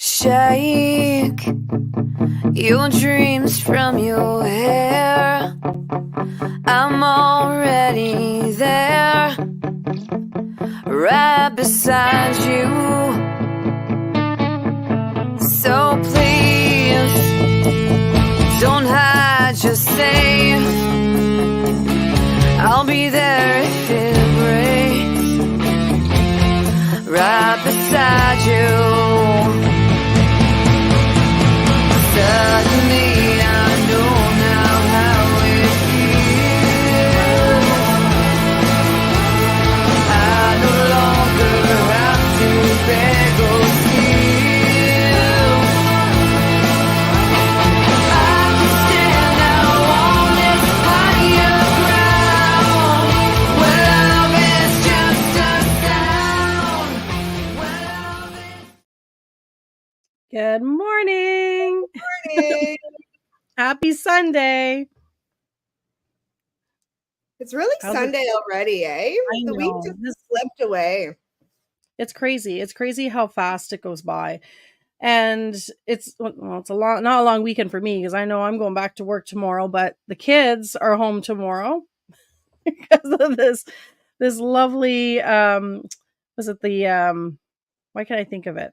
Shake your dreams from your hair. I'm already there, right beside you. So please, don't hide, just say I'll be there if it breaks, right beside you. Suddenly I know now how it feels. I no longer have to beg or steal. I can stand now on this higher ground, where love is just a sound. Where love is... Good morning. Morning. Happy Sunday. It's really How's it- Sunday already, eh? I The week know. just slipped away. It's crazy. It's crazy how fast it goes by. And it's not a long weekend for me because I know I'm going back to work tomorrow, but the kids are home tomorrow because of this lovely was it the why can't I think of it?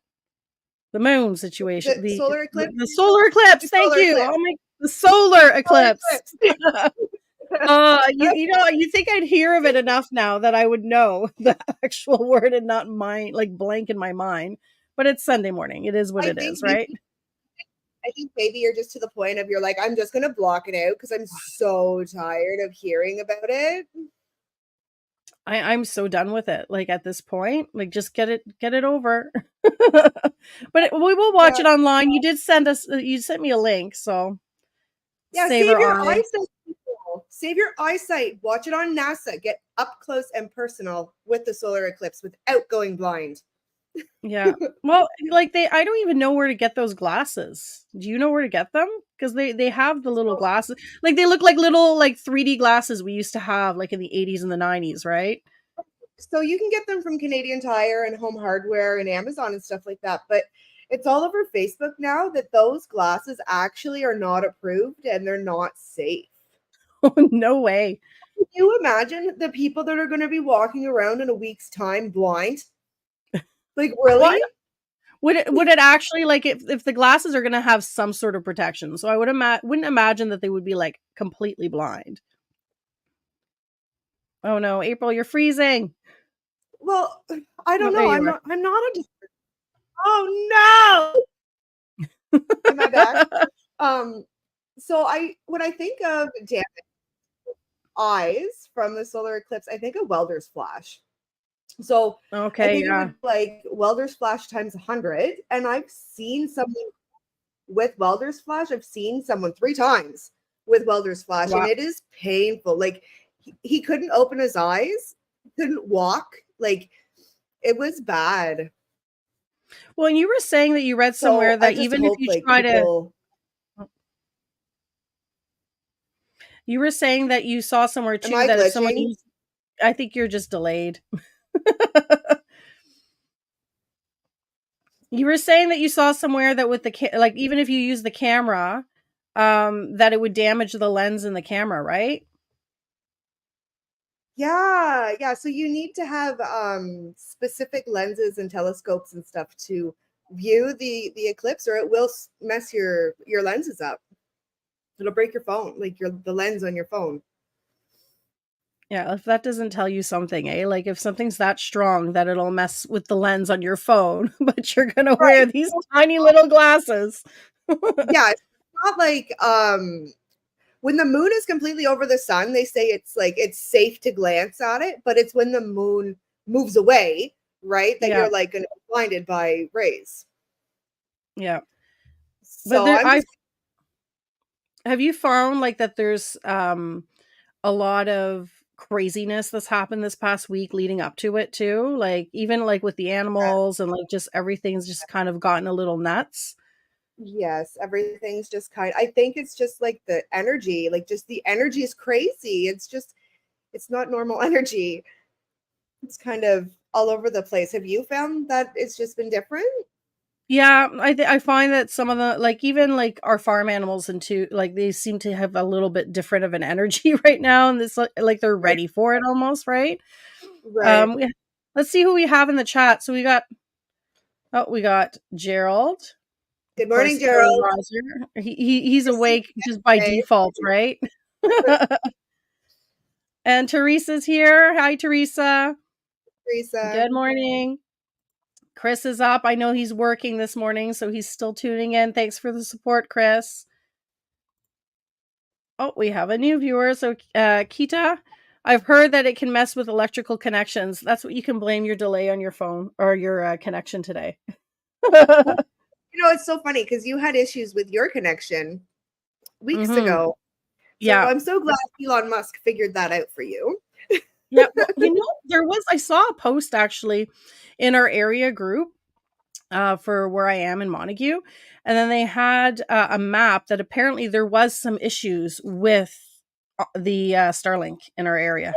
The moon situation. The solar eclipse? The solar eclipse. The Thank solar you. eclipse. Oh my, the solar eclipse. Eclipse. You think I'd hear of it enough now that I would know the actual word and not mind like blank in my mind. But it's Sunday morning. It is what it is, right? I think maybe you're just to the point of you're like, I'm just gonna block it out because I'm so tired of hearing about it. I'm so done with it. Like at this point, like just get it over. But we will watch it online. You did send us. You sent me a link, so Yeah, save save our your eyes. eyesight, people. Save your eyesight. Watch it on NASA. Get up close and personal with the solar eclipse without going blind. Yeah. Well, like I don't even know where to get those glasses. Do you know where to get them? Because they have the little glasses. Like they look like little like 3D glasses we used to have like in the 80s and the 90s, right? So you can get them from Canadian Tire and Home Hardware and Amazon and stuff like that. But it's all over Facebook now that those glasses actually are not approved and they're not safe. Oh, no way. Can you imagine the people that are going to be walking around in a week's time blind? Like, really? What? Would it actually like if the glasses are going to have some sort of protection? So I wouldn't imagine that they would be like completely blind. Oh no, April, you're freezing. Well, I don't Oh, know. there I'm you not. Oh no! Am I back? So when I think of damaged eyes from the solar eclipse, I think of welder's flash. So I Okay, think it yeah. would like welder's flash times 100. And I've seen someone with welder's flash. I've seen someone 3 times with welder's flash, Wow. and it is painful. Like he couldn't open his eyes, couldn't walk. Like it was bad. Well, and you were saying that you read somewhere So I that just even if hope, you like, try people... you were saying that you saw somewhere Am too I that if someone glitching? used, I think you're just delayed. You were saying that you saw somewhere that with the like even if you use the camera, that it would damage the lens in the camera, right? Yeah. So you need to have specific lenses and telescopes and stuff to view the eclipse, or it will mess your lenses up. It'll break your phone, like the lens on your phone. Yeah, if that doesn't tell you something, eh? Like if something's that strong that it'll mess with the lens on your phone, but you're gonna wear these tiny little glasses. Yeah, it's not like when the moon is completely over the sun, they say it's like it's safe to glance at it, but it's when the moon moves away, right? That you're like gonna be blinded by rays. Yeah. So But have you found like that there's a lot of craziness that's happened this past week leading up to it too? Like even like with the animals and like just everything's just kind of gotten a little nuts. Yes, everything's just I think it's just like the energy, like just the energy is crazy. It's not normal energy. It's kind of all over the place. Have you found that it's just been different? Yeah, I find that some of the like even like our farm animals and too like they seem to have a little bit different of an energy right now, and this like they're Right. ready for it almost, right? Right. Let's see who we have in the chat. So we got Gerald, Good of morning, course, Terry Gerald. Roser. He's Good to see awake you just by today. default, right? And Teresa's here. Hi, Teresa. Teresa. Good morning. Chris is up. I know he's working this morning, so he's still tuning in. Thanks for the support, Chris. Oh, we have a new viewer. So, Kita, I've heard that it can mess with electrical connections. That's what you can blame your delay on your phone or your connection today. You know, it's so funny because you had issues with your connection weeks Mm-hmm. ago. So Yeah. I'm so glad Elon Musk figured that out for you. Yeah. Well, I saw a post actually in our area group for where I am in Montague. And then they had a map that apparently there was some issues with the Starlink in our area.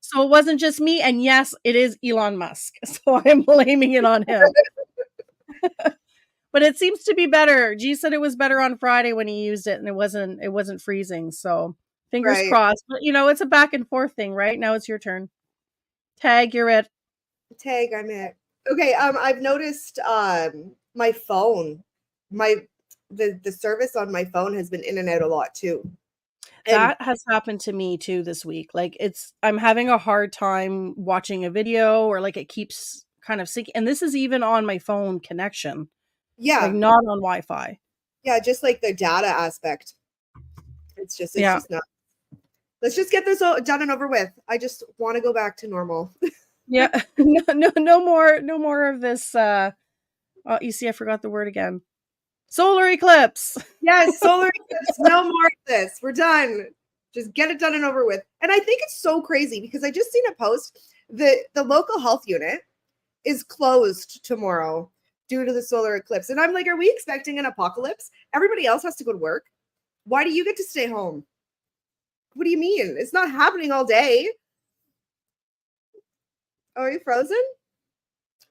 So it wasn't just me. And yes, it is Elon Musk. So I'm blaming it on him. But it seems to be better. G said it was better on Friday when he used it and it wasn't freezing. So fingers Right. crossed. But it's a back and forth thing, right? Now it's your turn. Tag, you're it. Tag, I'm it. Okay, I've noticed my phone, the service on my phone has been in and out a lot too. And That has happened to me too this week. Like I'm having a hard time watching a video or like it keeps kind of syncing. And this is even on my phone connection, like yeah, not on Wi-Fi. yeah, just like the data aspect. It's just not. Let's just get this all done and over with. I just want to go back to normal. Yeah. No more of this. Oh, you see, I forgot the word again. Solar eclipse. Yes, solar eclipse. No more of this. We're done. Just get it done and over with. And I think it's so crazy because I just seen a post. The local health unit is closed tomorrow due to the solar eclipse. And I'm like, are we expecting an apocalypse? Everybody else has to go to work. Why do you get to stay home? What do you mean? It's not happening all day. Oh, are you frozen?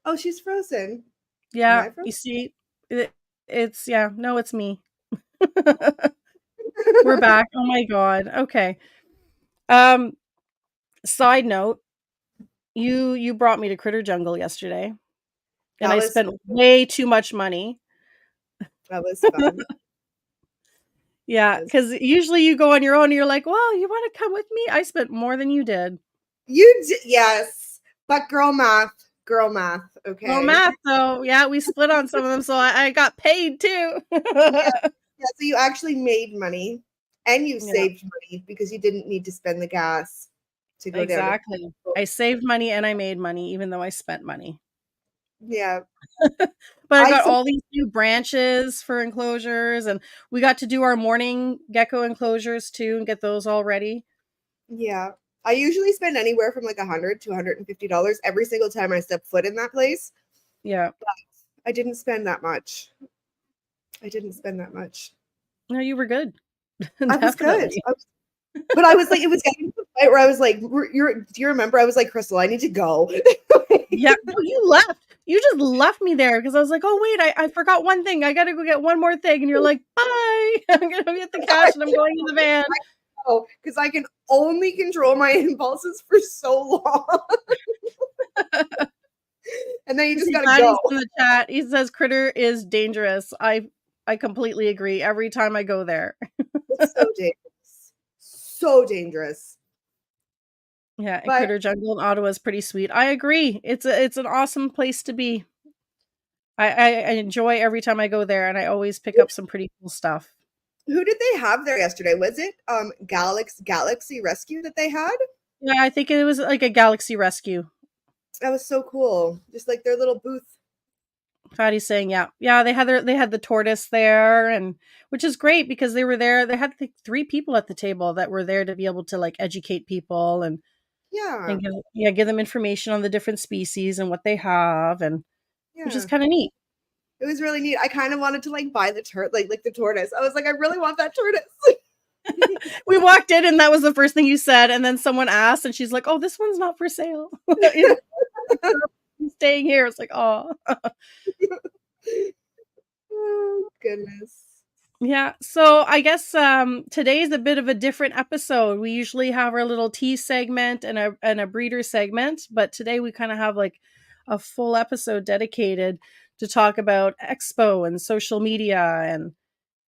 Oh, she's frozen. Yeah. Am I You frozen? see, it's no, it's me. We're back. Oh my God. Okay. Side note, you brought me to Critter Jungle yesterday. And That I was spent way too much money. fun. Yeah, because usually you go on your own and you're like, well, you want to come with me? I spent more than you did. Yes, but girl math, okay. Well, math, though. Yeah, we split on some of them, so I got paid too. Yeah, so you actually made money and you Yeah, saved money because you didn't need to spend the gas to go down. exactly. I saved money and I made money, even though I spent money. Yeah. But I got all these new branches for enclosures, and we got to do our morning gecko enclosures too and get those all ready. Yeah. I usually spend anywhere from like $100 to $150 every single time I step foot in that place. Yeah. But I didn't spend that much. No, you were good. I was good. Definitely. But I was like, it was getting to the point where I was like, do you remember? I was like, Crystal, I need to go. Yeah, no, you left. You just left me there because I was like, oh, wait, I forgot one thing. I got to go get one more thing. And you're like, bye. I'm going to get the cash and I'm going in the van. Because I can only control my impulses for so long. And then you just got to go. In the chat, he says Critter is dangerous. I completely agree every time I go there. It's so dangerous. So dangerous. Yeah, and Critter Jungle in Ottawa is pretty sweet. I agree. It's an awesome place to be. I enjoy every time I go there, and I always pick up some pretty cool stuff. Who did they have there yesterday? Was it Galaxy Rescue that they had? Yeah, I think it was like a Galaxy Rescue. That was so cool. Just like their little booth. Fadi's saying, yeah, they had the tortoise there, and which is great because they were there. They had like 3 people at the table that were there to be able to like educate people and give them information on the different species and what they have, and which is kind of neat. It was really neat. I kind of wanted to like buy the the tortoise. I was like, I really want that tortoise. We walked in and that was the first thing you said, and then someone asked, and she's like, "Oh, this one's not for sale." Staying here. It's like, oh. goodness. Yeah, so I guess today's a bit of a different episode. We usually have our little tea segment and a breeder segment, but today we kind of have like a full episode dedicated to talk about Expo and social media,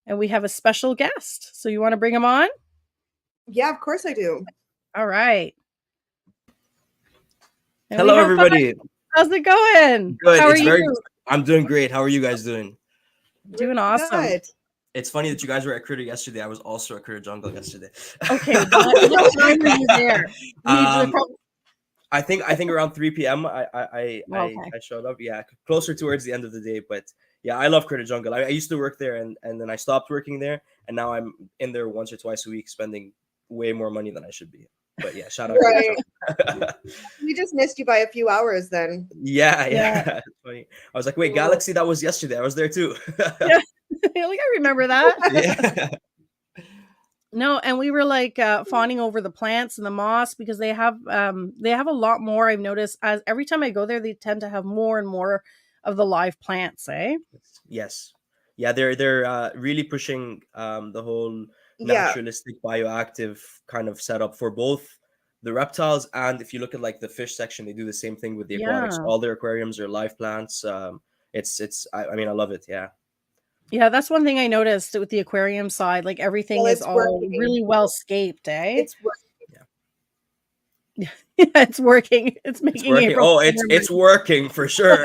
and we have a special guest. So you want to bring him on? Yeah, of course I do. All right. And Hello, we have everybody. Fadi. How's it going? Good. How are It's you? very. I'm doing great. How are you guys doing? Doing awesome. Good. It's funny that you guys were at Critter yesterday. I was also at Critter Jungle yesterday. Okay, what time were you there? I think around 3 p.m. I Okay. showed up. Yeah, closer towards the end of the day. But yeah, I love Critter Jungle. I used to work there, and then I stopped working there, and now I'm in there once or twice a week, spending way more money than I should be. But yeah, shout out. Right. We just missed you by a few hours then. Yeah. Yeah. It's funny. I was like, wait, Galaxy, that was yesterday. I was there too. Yeah. Like I remember that. Yeah. No, and we were like fawning over the plants and the moss because they have a lot more. I've noticed as every time I go there, they tend to have more and more of the live plants, eh? Yes. Yeah, they're really pushing the whole naturalistic bioactive kind of setup for both the reptiles, and if you look at like the fish section, they do the same thing with the aquatics. Yeah. All their aquariums are live plants. It's I mean, I love it. Yeah. Yeah, that's one thing I noticed with the aquarium side. Like everything Well, is it's all working. really well scaped, eh? It's working. Yeah, it's working. It's It's making working. April. Oh, it's working for sure.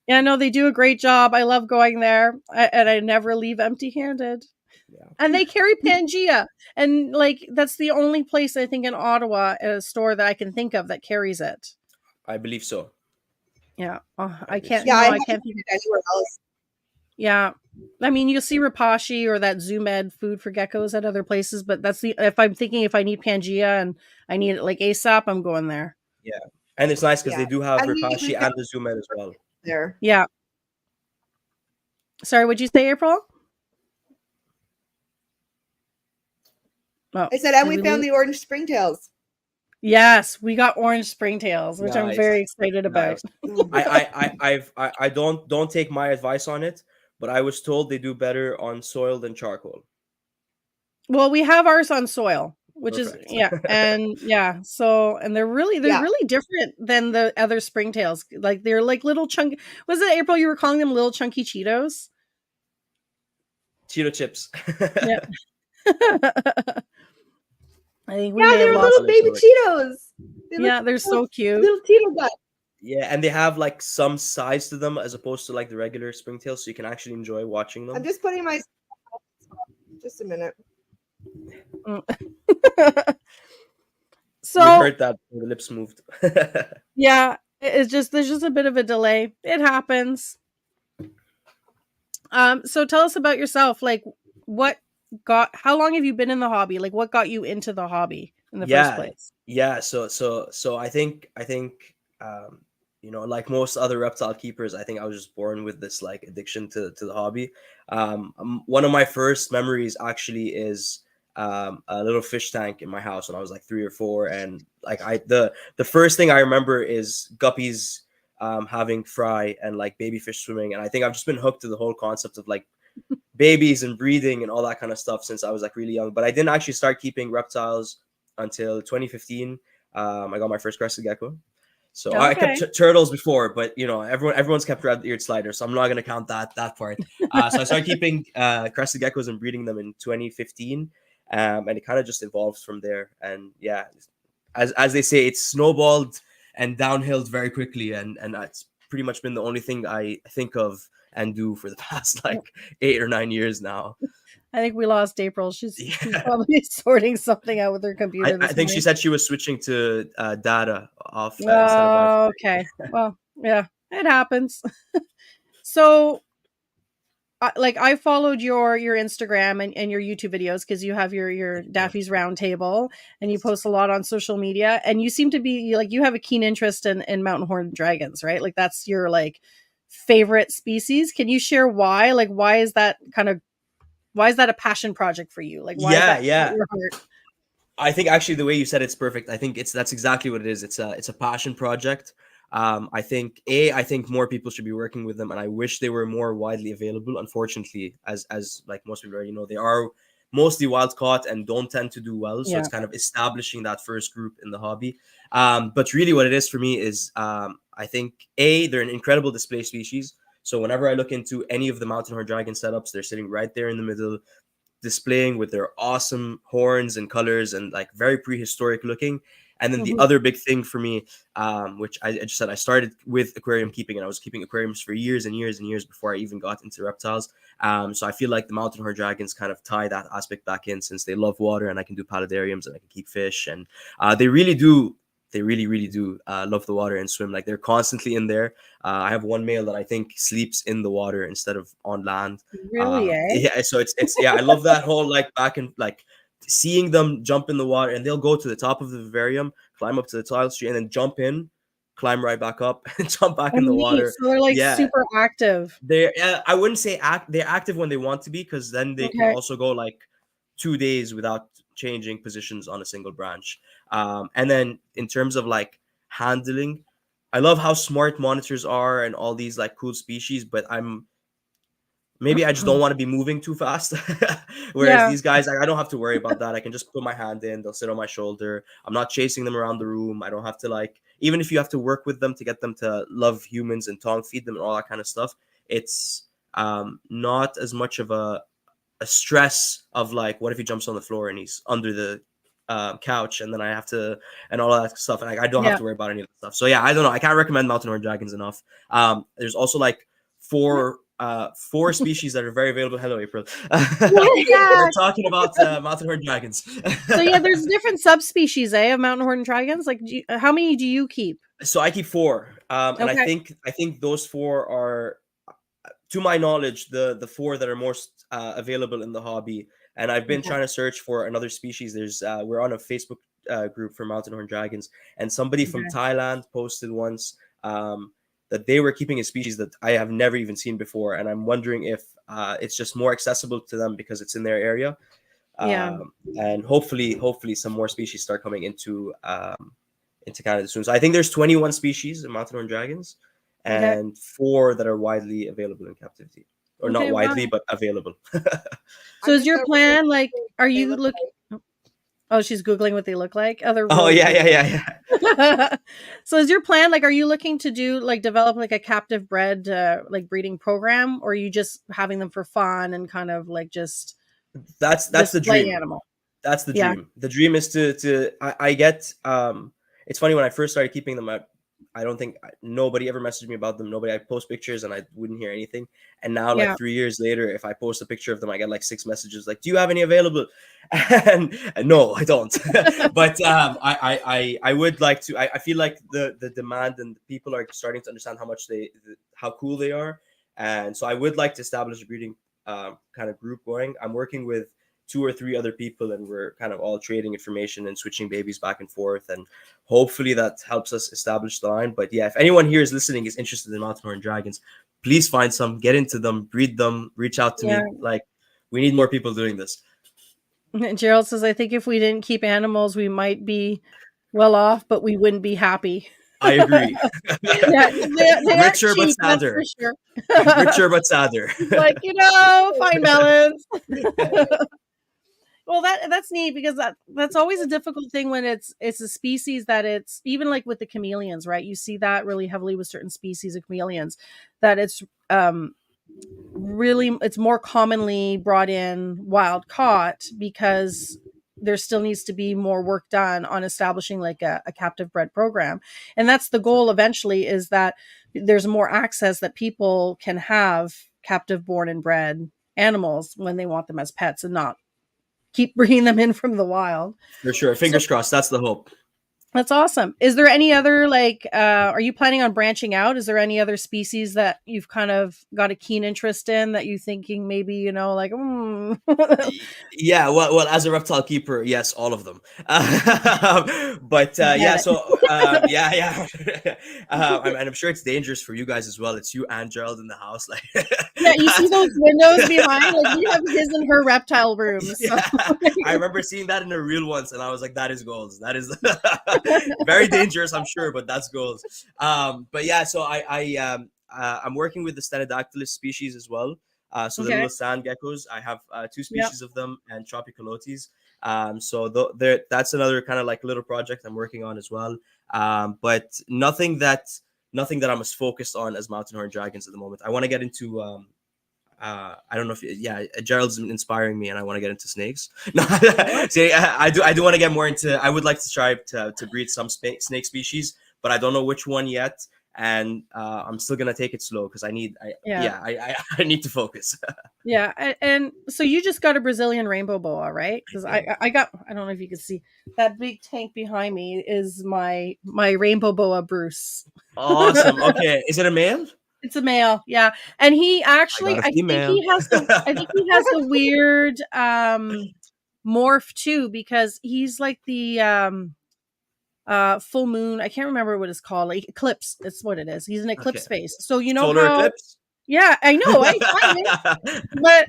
Yeah, no, they do a great job. I love going there, and I never leave empty-handed. Yeah. And they carry Pangea, and like that's the only place I think in Ottawa, a store that I can think of that carries it. I believe so. Yeah, I can't. Yeah, no, I I haven't can't. seen it anywhere else. Yeah, I mean, you'll see Rapashi or that Zoomed food for geckos at other places, but that's the if I'm thinking if I need Pangea and I need it like ASAP, I'm going there. Yeah, and it's nice because Yeah. they do have And we Ripashi can- and the Zoom as well. There. Yeah. Sorry, what'd you say, April? Oh, I said, and did we found lose- the orange springtails. Yes, we got orange springtails, which I'm Nice. very excited about. Nice. I don't take my advice on it, but I was told they do better on soil than charcoal. Well, we have ours on soil, which Perfect. is so and they're really different than the other springtails. Like they're like little chunky. Was it April? You were calling them little chunky Cheetos? Cheeto chips. Yeah. I think we Yeah, may have they're lost. little baby Cheetos. Yeah, they're so cute. Little Cheeto guys. Yeah, and they have like some size to them as opposed to like the regular springtails, so you can actually enjoy watching them. I'm just putting my. Just a minute. So we heard that the lips moved. yeah, it's just there's just a bit of a delay. It happens. So tell us about yourself. Like, how long have you been in the hobby? Like, what got you into the hobby in the first place? Yeah, so I think like most other reptile keepers, I think I was just born with this like addiction to the hobby. One of my first memories actually is a little fish tank in my house when I was like 3 or 4, and like the first thing I remember is guppies having fry and like baby fish swimming, and I think I've just been hooked to the whole concept of like babies and breeding and all that kind of stuff since I was like really young. But I didn't actually start keeping reptiles until 2015. I got my first crested gecko. So I kept turtles before, but everyone's kept red-eared sliders, so I'm not gonna count that part. So I started keeping crested geckos and breeding them in 2015, and it kind of just evolved from there. And yeah, as they say, it's snowballed and downhilled very quickly, and it's pretty much been the only thing I think of and do for the past like 8 or 9 years now. I think we lost April. She's probably sorting something out with her computer. I think she said she was switching to data off. Oh, okay. Well, yeah, it happens. So, I followed your Instagram and your YouTube videos because you have your Daffy's Roundtable and you post a lot on social media. And you seem to be like you have a keen interest in mountain horned dragons, right? Like that's your like favorite species. Can you share why? Like, why is that a passion project for you? Like, why is that your heart? I think actually the way you said it's perfect. I think that's exactly what it is. It's a passion project. I think more people should be working with them, and I wish they were more widely available. Unfortunately, as like most people already know, they are mostly wild caught and don't tend to do well. So Yeah. it's kind of establishing that first group in the hobby. But really, what it is for me is I think they're an incredible display species. So whenever I look into any of the mountain horn dragon setups, they're sitting right there in the middle, displaying with their awesome horns and colors and like very prehistoric looking. And then the Mhm. other big thing for me, which I just said, I started with aquarium keeping, and I was keeping aquariums for years and years and years before I even got into reptiles. So I feel like the mountain horn dragons kind of tie that aspect back in, since they love water and I can do paludariums and I can keep fish, and they really do. They really do love the water and swim. Like they're constantly in there. I have one male that I think sleeps in the water instead of on land. Really, eh? Yeah, so it's yeah, I love that whole like back and like seeing them jump in the water, and they'll go to the top of the vivarium, climb up to the tile street, and then jump in, climb right back up, and jump back Oh, in the neat. water. So they're like Yeah, super active. they're I wouldn't say they're active when they want to be, because then they can Okay. also go like 2 days without changing positions on a single branch. And then in terms of like handling, I love how smart monitors are and all these like cool species, but maybe I just don't want to be moving too fast. Whereas Yeah. these guys, I don't have to worry about that. I can just put my hand in, they'll sit on my shoulder. I'm not chasing them around the room. I don't have to like, even if you have to work with them to get them to love humans and tongue feed them and all that kind of stuff, it's not as much of a stress of like, what if he jumps on the floor and he's under the couch, and then I have to, and all that stuff. And I don't have Yeah. to worry about any of that stuff. So yeah, I don't know. I can't recommend mountain horn dragons enough. There's also like four species that are very available. Hello, April. We're talking about mountain horn dragons. So yeah, there's different subspecies, of mountain horn dragons. Like, how many do you keep? So I keep four, and Okay. I think those four are, to my knowledge, the four that are most available in the hobby. And I've been Okay. trying to search for another species. There's we're on a Facebook group for mountain horn dragons, and somebody from Okay. Thailand posted once that they were keeping a species that I have never even seen before, and I'm wondering if it's just more accessible to them because it's in their area. Yeah. And hopefully some more species start coming into Canada soon. So I think there's 21 species of mountain horn dragons, Okay. and 4 that are widely available in captivity, or Okay, not widely, wow. but available. So is your just plan like? Are they you look looking? Oh, she's googling what they look like. Other. Oh yeah. So is your plan like? Are you looking to do like develop like a captive bred like breeding program, or are you just having them for fun and kind of like just That's the display dream. animal? That's the Yeah. dream. The dream is to I get it's funny, when I first started keeping them, I don't think nobody ever messaged me about them. Nobody. I post pictures and I wouldn't hear anything. And now, like Yeah. 3 years later, if I post a picture of them, I get like 6 messages like, "Do you have any available?" And no, I don't. But I would like to. I feel like the demand and the people are starting to understand how cool they are, and so I would like to establish a breeding kind of group going. I'm working with 2 or 3 other people, and we're kind of all trading information and switching babies back and forth, and hopefully that helps us establish the line. But yeah, if anyone here is listening is interested in mountain horn dragons, please find some, get into them, breed them, reach out to Yeah. me. Like, we need more people doing this. Gerald says, "I think if we didn't keep animals, we might be well off, but we wouldn't be happy." I agree. Yeah, they aren't Richer but cheap, that's sadder. for sure. Richer but sadder. Like, fine balance. Well, that's neat, because that's always a difficult thing when it's a species that it's even like with the chameleons, right? You see that really heavily with certain species of chameleons, that it's really, it's more commonly brought in wild caught, because there still needs to be more work done on establishing like a captive bred program. And that's the goal eventually, is that there's more access, that people can have captive born and bred animals when they want them as pets, and not keep bringing them in from the wild. For sure. Fingers crossed. That's the hope. That's awesome. Is there any other like are you planning on branching out? Is there any other species that you've kind of got a keen interest in, that you thinking maybe, like Yeah, well, as a reptile keeper, yes, all of them. But yeah, so yeah. And I'm sure it's dangerous for you guys as well. It's you and Gerald in the house, like. Yeah, you see those windows behind? Like, you have his and her reptile rooms. So. Yeah. I remember seeing that in a reel once, and I was like, "That is gold. That is." Very dangerous, I'm sure, but that's gold. But yeah, so I'm working with the Stenodactylus species as well. So the Okay. little sand geckos, I have two Yep. species of them and tropicalotes. So that's another kind of like little project I'm working on as well. But nothing that I'm as focused on as mountain horn dragons at the moment. I want to get into I don't know if Gerald's inspiring me, and I want to get into snakes. No, see, I do want to get more into. I would like to try to breed some snake species, but I don't know which one yet, and I'm still gonna take it slow because I need to focus. Yeah, and so you just got a Brazilian rainbow boa, right? Because I don't know if you can see that big tank behind me is my rainbow boa Bruce. Awesome. Okay, is it a male? It's a male, yeah. And he actually, I think he has the weird morph too, because he's like the full moon. I can't remember what it's called. Like eclipse. That's what it is. He's an eclipse face. So you know Solar how eclipse? Yeah, I know. But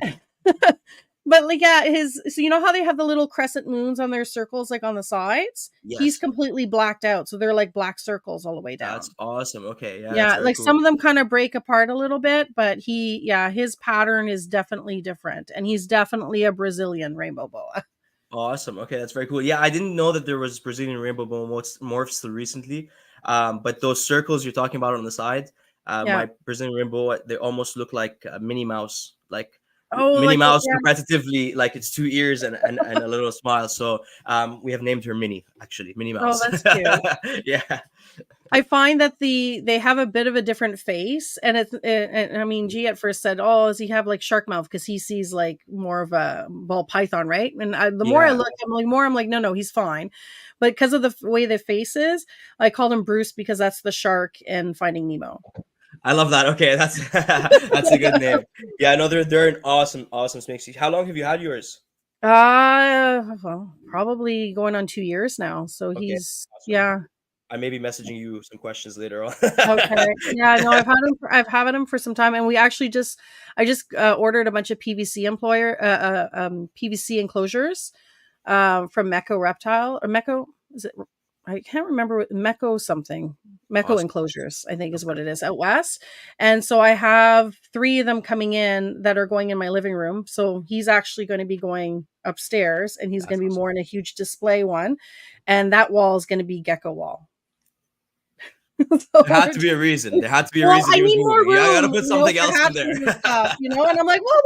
but like so you know how they have the little crescent moons on their circles like on the sides? Yes. He's completely blacked out. So they're like black circles all the way down. That's awesome. Okay. Yeah. Yeah, That's like cool. some of them kind of break apart a little bit, but his pattern is definitely different, and he's definitely a Brazilian rainbow boa. Awesome. Okay, that's very cool. Yeah, I didn't know that there was Brazilian rainbow boa morphs till recently. But those circles you're talking about on the side, my Brazilian rainbow, they almost look like a Minnie Mouse, like Minnie Mouse repetitively, like it's two ears and a little smile. So we have named her Minnie, actually, Minnie Mouse. Oh, that's cute. Yeah. I find that they have a bit of a different face, and I mean, G at first said, "Oh, does he have like shark mouth?" Because he sees like more of a ball python, right? And the more I look, I'm like, no, he's fine. But because of the way the face is, I called him Bruce because that's the shark in Finding Nemo. I love that. Okay, that's that's a good name. Yeah, I know they're an awesome snake species. How long have you had yours? Well, probably going on 2 years now. So he's awesome. I may be messaging you some questions later on. Okay. Yeah, no, I've had him for some time, and I just ordered a bunch of PVC PVC enclosures from Mecco Reptile or Mecco. Is it? I can't remember what Mecco something. Mecco Awesome. Enclosures, I think is what it is, out west. And so I have 3 of them coming in that are going in my living room. So he's actually going to be going upstairs, and he's going to be more in a huge display one, and that wall is going to be gecko wall. There had to be a reason. There had to be a reason. I need more room. I gotta put something else in there. Stuff, and I'm like, well,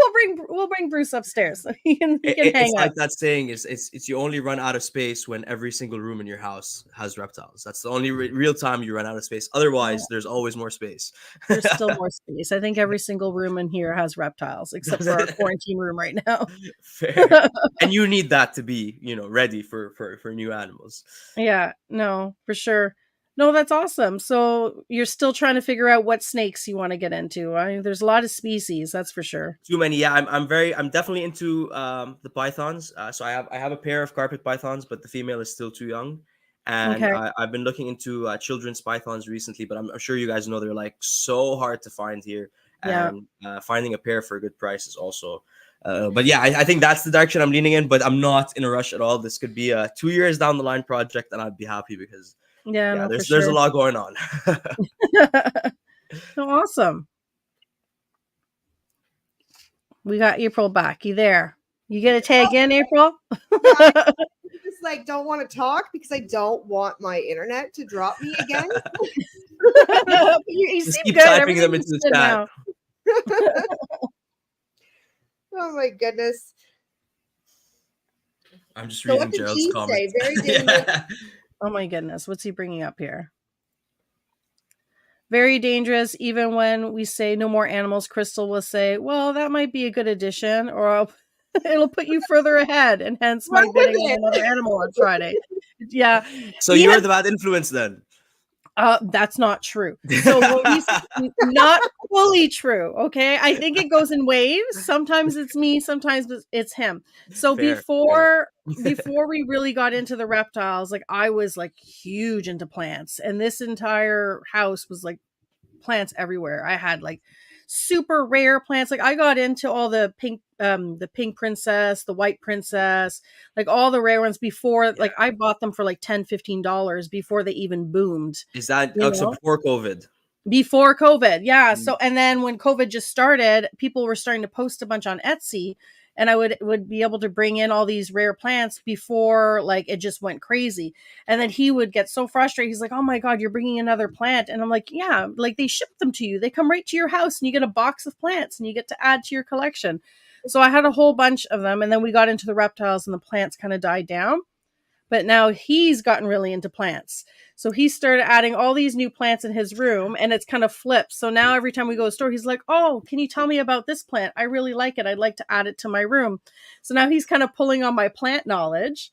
we'll bring Bruce upstairs. So he can hang it's out. like that saying it's you only run out of space when every single room in your house has reptiles. That's the only real time you run out of space. Otherwise, there's always more space. There's still more space. I think every single room in here has reptiles, except for our quarantine room right now. Fair. And you need that to be, ready for new animals. Yeah, no, for sure. No, that's awesome. So you're still trying to figure out what snakes you want to get into. I mean, there's a lot of species, that's for sure. Too many. Yeah, I'm definitely into the pythons. So I have a pair of carpet pythons, but the female is still too young. And I've been looking into children's pythons recently, but I'm sure you guys know they're like so hard to find here. And finding a pair for a good price is also. But yeah, I think that's the direction I'm leaning in, but I'm not in a rush at all. This could be a 2 years down the line project, and I'd be happy because there's a lot going on. So awesome. We got April back. You there? You get a tag in, April? I just don't want to talk because I don't want my internet to drop me again. you just seem keep good. typing them into the chat. Oh my goodness. I'm just reading Gerald's comments. Very dangerous. Oh my goodness. What's he bringing up here? Very dangerous. Even when we say no more animals, Crystal will say, well, that might be a good addition, or it'll put you further ahead, and hence my bidding on another animal on Friday. Yeah. So you're the bad influence then? That's not true. So not fully true. Okay. I think it goes in waves. Sometimes it's me, sometimes it's him. So before we really got into the reptiles, like I was like huge into plants, and this entire house was like plants everywhere. I had like super rare plants. Like I got into all the pink princess, the white princess, like all the rare ones before. Like I bought them for like $10-15 before they even boomed. Is that You so know? before COVID? Before COVID, yeah. Mm. So and then when COVID just started, people were starting to post a bunch on Etsy, and I would be able to bring in all these rare plants before like it just went crazy. And then he would get so frustrated. He's like, "Oh my god, you're bringing another plant," and I'm like, "Yeah, like they ship them to you. They come right to your house, and you get a box of plants, and you get to add to your collection." So I had a whole bunch of them, and then we got into the reptiles, and the plants kind of died down. But now he's gotten really into plants. So he started adding all these new plants in his room, and it's kind of flipped. So now every time we go to the store, he's like, "Oh, can you tell me about this plant? I really like it. I'd like to add it to my room." So now he's kind of pulling on my plant knowledge.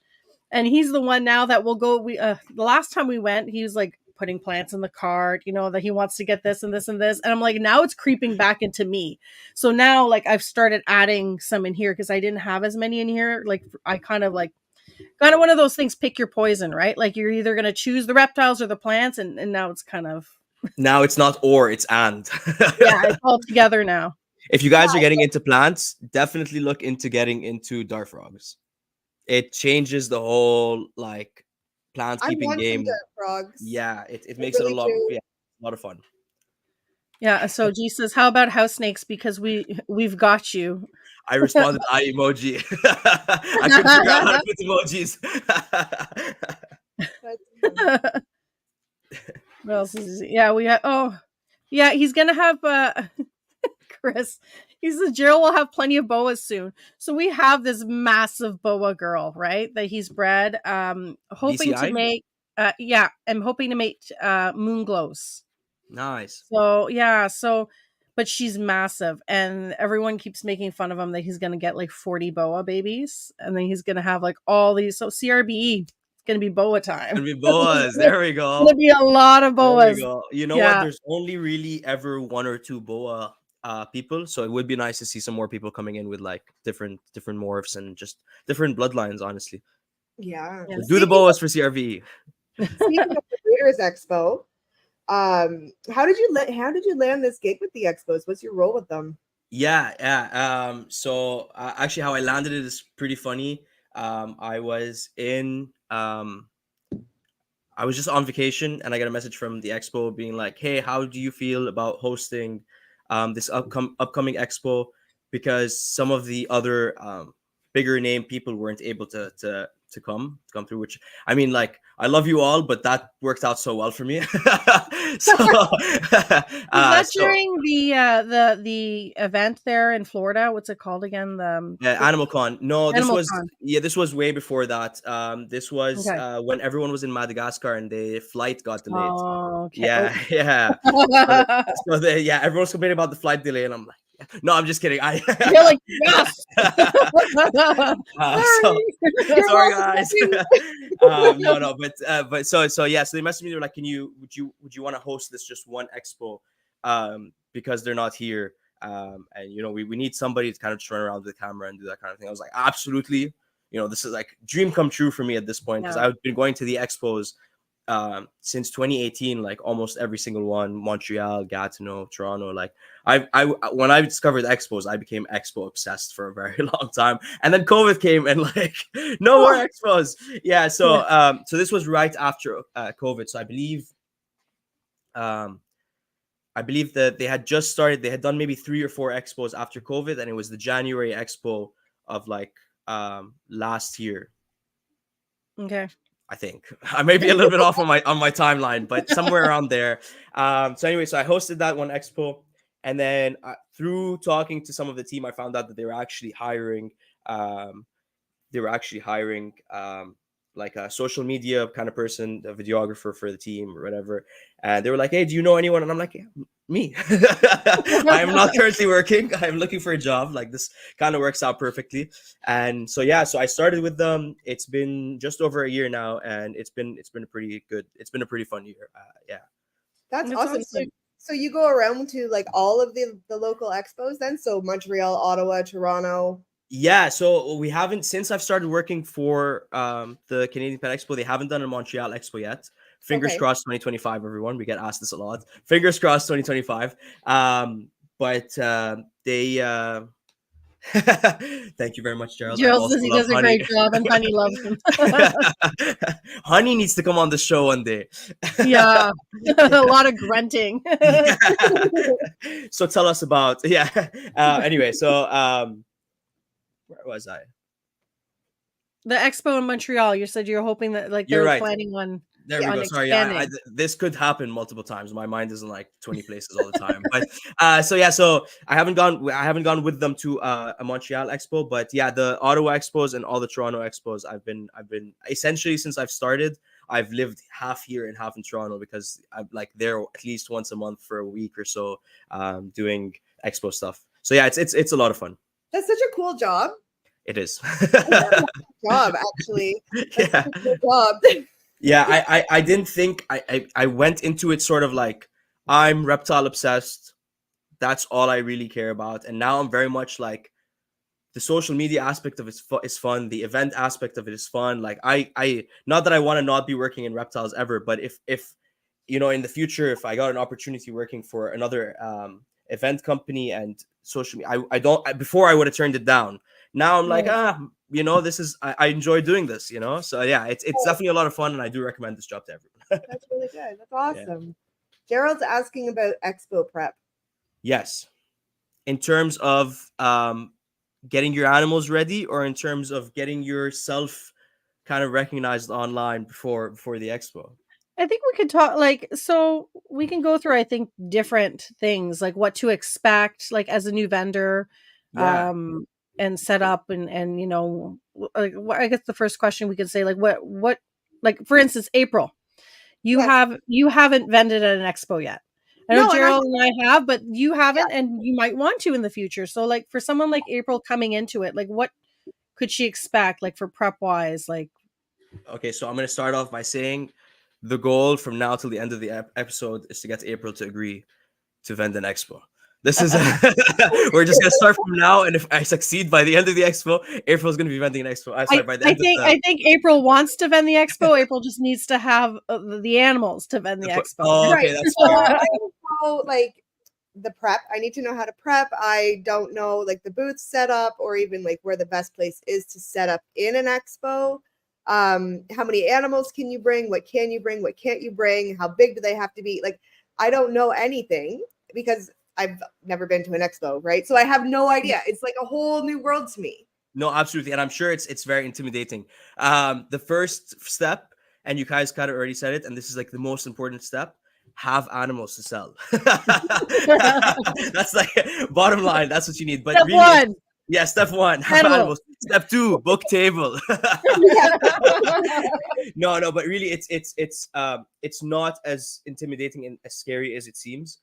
And he's the one now that will go. The last time we went, he was like putting plants in the cart, you know, that he wants to get this and this and this. And I'm like, now it's creeping back into me. So now like I've started adding some in here because I didn't have as many in here. Like I kind of one of those things, pick your poison, right? Like you're either going to choose the reptiles or the plants. And now it's kind of. Now it's not or, it's and. Yeah, it's all together now. If you guys are getting into plants, definitely look into getting into dart frogs. It changes the whole like plant I keeping want some game. dirt frogs. Yeah, it makes really it a do. lot of fun. Yeah. So G says, "How about house snakes? Because we've got you." I responded eye emoji. I couldn't figure out how to put emojis. That's fun. What else is yeah, we have yeah, he's gonna have Chris. He says Gerald will have plenty of boas soon. So we have this massive boa girl, right? That he's bred. Hoping to BCI? make I'm hoping to make moon glows. Nice. So yeah, but she's massive, and everyone keeps making fun of him that he's gonna get like 40 boa babies, and then he's gonna have like all these. So CRBE, it's gonna be boa time. Gonna be boas. There we go. Gonna be a lot of There we boas. go. You know what? There's only really ever one or two boa people, so it would be nice to see some more people coming in with like different morphs and just different bloodlines. Honestly, Yeah. Yeah. So do the boas for CRV. Speaking of the Breeders' Expo, how did you land this gig with the Expos? What's your role with them? Yeah. So actually, how I landed it is pretty funny. I was just on vacation, and I got a message from the Expo being like, "Hey, how do you feel about hosting this upcoming Expo? Because some of the other bigger name people weren't able to come through." Which I mean, like, I love you all, but that worked out so well for me. So, Was that during the event there in Florida? What's it called again? The Animal Con. No, Animal this was Con. this was way before that. This was Okay. when everyone was in Madagascar and the flight got delayed. Oh, okay. Yeah. So everyone's complaining about the flight delay, and I'm like, no, I'm just kidding. You're like, yes. Sorry guys. No, but so they messaged me. They're like, would you want to host this just one expo, because they're not here, and we need somebody to kind of just run around with the camera and do that kind of thing. I was like, absolutely. This is like dream come true for me at this point, because I've been going to the expos since 2018, like almost every single one: Montreal, Gatineau, Toronto. Like when I discovered Expos, I became Expo obsessed for a very long time, and then COVID came and like no more Expos. So this was right after COVID. So I believe that they had just started. They had done maybe 3 or 4 Expos after COVID, and it was the January Expo of like last year. Okay. I think I may be a little bit off on my timeline, but somewhere around there. So anyway, so I hosted that one expo, and then through talking to some of the team, I found out that they were actually hiring. Like a social media kind of person, a videographer for the team or whatever. And they were like, "Hey, do you know anyone?" And I'm like, "Yeah, me." I am not currently working. I'm looking for a job. Like, this kind of works out perfectly. And so I started with them. It's been just over a year now, and it's been a pretty good. It's been a pretty fun year. That's awesome. So you go around to like all of the local expos then? So Montreal, Ottawa, Toronto. Yeah, so we haven't, since I've started working for the Canadian Pet Expo, they haven't done a Montreal Expo yet. Fingers crossed 2025, everyone. We get asked this a lot. Fingers crossed 2025. but they. Thank you very much, Gerald. I Gerald also says he love does a Honey. great job, and Honey loves him. Honey needs to come on the show one day. Yeah, a lot of grunting. So tell us about anyway, so where was I? The Expo in Montreal. You said you're hoping that like You're they're right. planning on. There we on go. Sorry, expanding. this could happen multiple times. My mind isn't like 20 places all the time. But so I haven't gone with them to a Montreal Expo, but yeah, the Ottawa Expos and all the Toronto Expos. I've been essentially since I've started. I've lived half here and half in Toronto because I'm like there at least once a month for a week or so, doing Expo stuff. So yeah, it's a lot of fun. That's such a cool job. It is. Job actually. That's Yeah. such a cool job. Yeah, I didn't think I went into it sort of like I'm reptile obsessed. That's all I really care about. And now I'm very much like the social media aspect of it is fun. The event aspect of it is fun. Like I not that I want to not be working in reptiles ever, but if in the future, if I got an opportunity working for another event company and social media, before I would have turned it down. Now I'm like, this is I enjoy doing this, So yeah, it's definitely a lot of fun, and I do recommend this job to everyone. That's really good. That's awesome. Gerald's asking about Expo prep. Yes. In terms of getting your animals ready, or in terms of getting yourself kind of recognized online before the expo? I think we could talk so we can go through, I think, different things like what to expect, like as a new vendor, Yeah. and set up and like I guess the first question we could say like what like for instance, April, you haven't vended at an expo yet. I know Gerald and I have, but you haven't, and you might want to in the future. So like for someone like April coming into it, like what could she expect, like for prep wise, like? Okay, so I'm going to start off by saying the goal from now till the end of the episode is to get April to agree to vend an expo. This is we're just gonna start from now, and if I succeed by the end of the expo, April's gonna be vending an expo. I think April wants to vend the expo. April just needs to have the animals to vend the expo. Oh, okay, that's fine. I don't know, like the prep. I need to know how to prep. I don't know like the booth setup or even like where the best place is to set up in an expo. How many animals can you bring? What can you bring? What can't you bring? How big do they have to be? Like, I don't know anything because I've never been to an expo, right? So I have no idea. It's like a whole new world to me. No, absolutely. And I'm sure it's very intimidating. The first step, and you guys kind of already said it, and this is like the most important step, have animals to sell. That's like bottom line. That's what you need. But step really, one. Yeah, step one, have animals. Step two, book table. No, but really it's not as intimidating and as scary as it seems.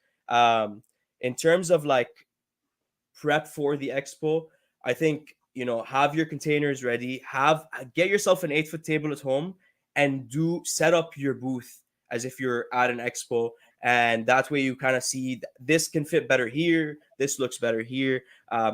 In terms of like prep for the expo, I think, have your containers ready, get yourself an 8-foot table at home, and set up your booth as if you're at an expo. And that way you kind of see this can fit better here. This looks better here.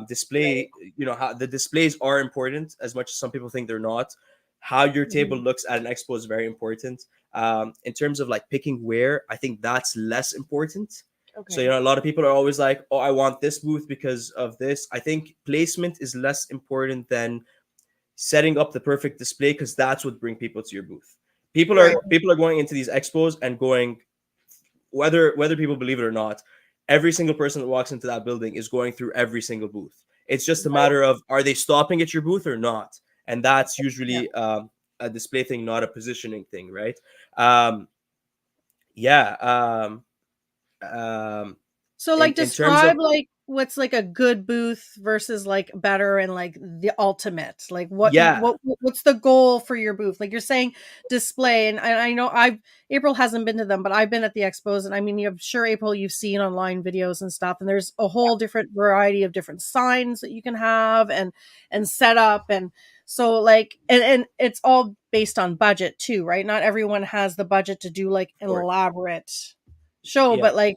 Display, how the displays are important as much as some people think they're not. How your table looks at an expo is very important. In terms of like picking where, I think that's less important. Okay. So, a lot of people are always like, oh, I want this booth because of this. I think placement is less important than setting up the perfect display, because that's what brings people to your booth. People are going into these expos and going, whether people believe it or not, every single person that walks into that building is going through every single booth. It's just a matter of, are they stopping at your booth or not? And that's usually a display thing, not a positioning thing, right? So like describe like what's like a good booth versus like better and like the ultimate, like what's the goal for your booth? Like you're saying display, and I know April hasn't been to them, but I've been at the expos, and I mean, I'm sure April, you've seen online videos and stuff, and there's a whole different variety of different signs that you can have and set up. And so like, and it's all based on budget too, right? Not everyone has the budget to do like an elaborate show, but like,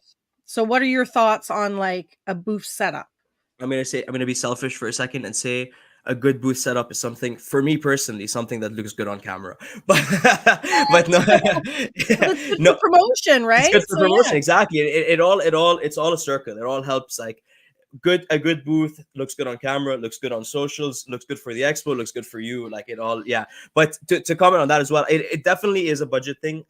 so what are your thoughts on like a booth setup? I'm going to be selfish for a second and say a good booth setup is something, for me personally, something that looks good on camera. But no, it's no promotion, right? It's good for promotion, exactly. It's all a circle. It all helps like a good booth looks good on camera, looks good on socials, looks good for the expo, looks good for you, like it all. Yeah, but to comment on that as well, it definitely is a budget thing.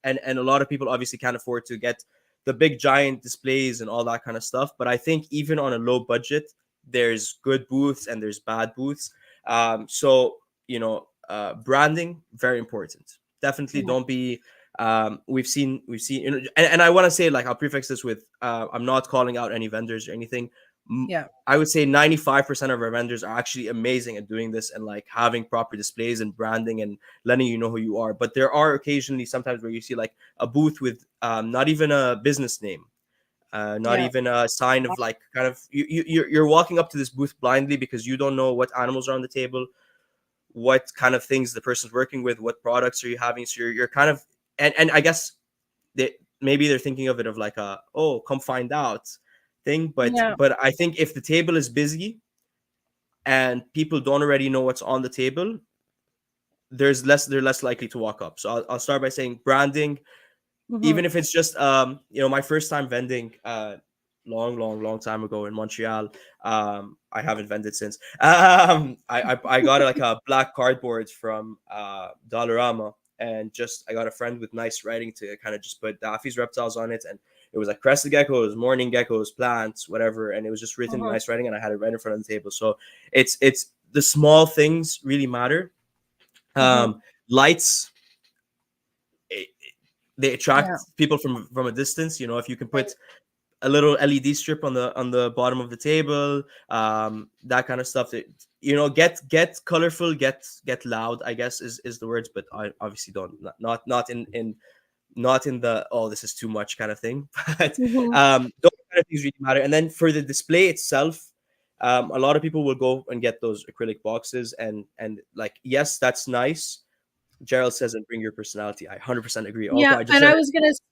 And a lot of people obviously can't afford to get the big giant displays and all that kind of stuff, but I think even on a low budget, there's good booths and there's bad booths. So branding, very important. Definitely Yeah. don't be we've seen and I want to say, like, I'll prefix this with I'm not calling out any vendors or anything. Yeah. I would say 95% of our vendors are actually amazing at doing this and like having proper displays and branding and letting you know who you are. But there are occasionally sometimes where you see like a booth with not even a business name, not Yeah. even a sign of like kind of you're walking up to this booth blindly because you don't know what animals are on the table, what kind of things the person's working with, what products are you having. So you're kind of and I guess maybe they're thinking of it of like a, oh, come find out thing, but Yeah. I think if the table is busy and people don't already know what's on the table, they're less likely to walk up. So I'll start by saying branding, even if it's just my first time vending long time ago in Montreal. I haven't vended since. I got like a black cardboard from Dollarama, and just I got a friend with nice writing to kind of just put Daffy's Reptiles on it, and it was like Crested Geckos, morning geckos, plants, whatever, and it was just written in nice writing, and I had it right in front of the table. So it's the small things really matter. Lights, they attract Yeah. people from a distance. If you can put a little LED strip on the bottom of the table, that kind of stuff. Get colorful, get loud, I guess is the words, but I obviously don't, not in the, oh, this is too much kind of thing. But those kind of things really matter. And then for the display itself, a lot of people will go and get those acrylic boxes, and like, yes, that's nice. Gerald says, and bring your personality. I 100% agree. Also, Yeah, I just and said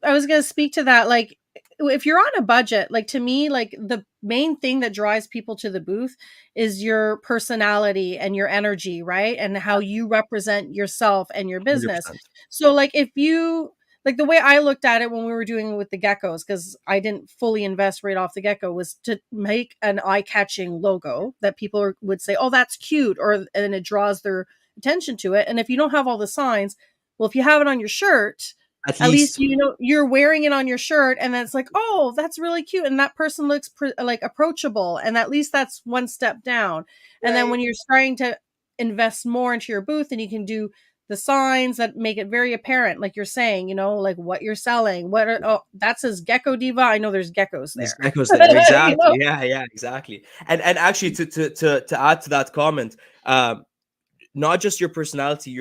I was gonna speak to that. Like, if you're on a budget, like, to me, like, the main thing that drives people to the booth is your personality and your energy, right? And how you represent yourself and your business. 100%. So, like, if you like, the way I looked at it when we were doing it with the geckos, because I didn't fully invest right off the get-go, was to make an eye-catching logo that people would say, "Oh, that's cute," and it draws their attention to it. And if you don't have all the signs, well, if you have it on your shirt, At at least least you know you're wearing it on your shirt, and then it's like, oh, that's really cute, and that person looks like approachable, and at least that's one step down. And then Right. when you're starting to invest more into your booth, and you can do the signs that make it very apparent, like you're saying, like what you're selling, that says Gecko Diva, I know there's geckos there's there. echoes there. You know? Exactly. Yeah, exactly. And actually, to add to that comment, not just your personality,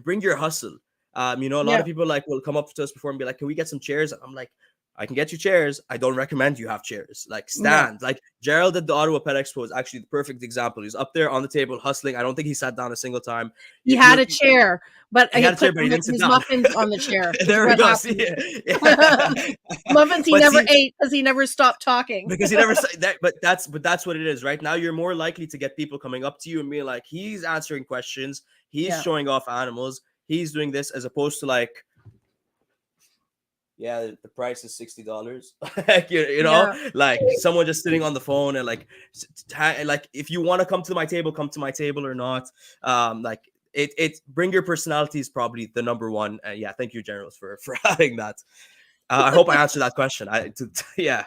bring your hustle. A lot Yeah. of people like will come up to us before and be like, "Can we get some chairs?" And I'm like, "I can get you chairs. I don't recommend you have chairs. Like, Yeah. stand." Like Gerald at the Ottawa Pet Expo is actually the perfect example. He's up there on the table hustling. I don't think he sat down a single time. He had a chair, but He he had a chair, put but he didn't sit his down. muffins on the chair. Is There we what go. happened. See, yeah. Muffins he But never see, ate because he never stopped talking. because he never said that. But that's what it is. Right now, you're more likely to get people coming up to you and being like, he's answering questions, he's Yeah. showing off animals, he's doing this, as opposed to like, yeah, the price is $60. Like, Yeah. like someone just sitting on the phone and like if you want to come to my table or not. Like it bring your personality is probably the number one. Yeah, thank you, Generals, for adding that. I hope I answered that question. Yeah.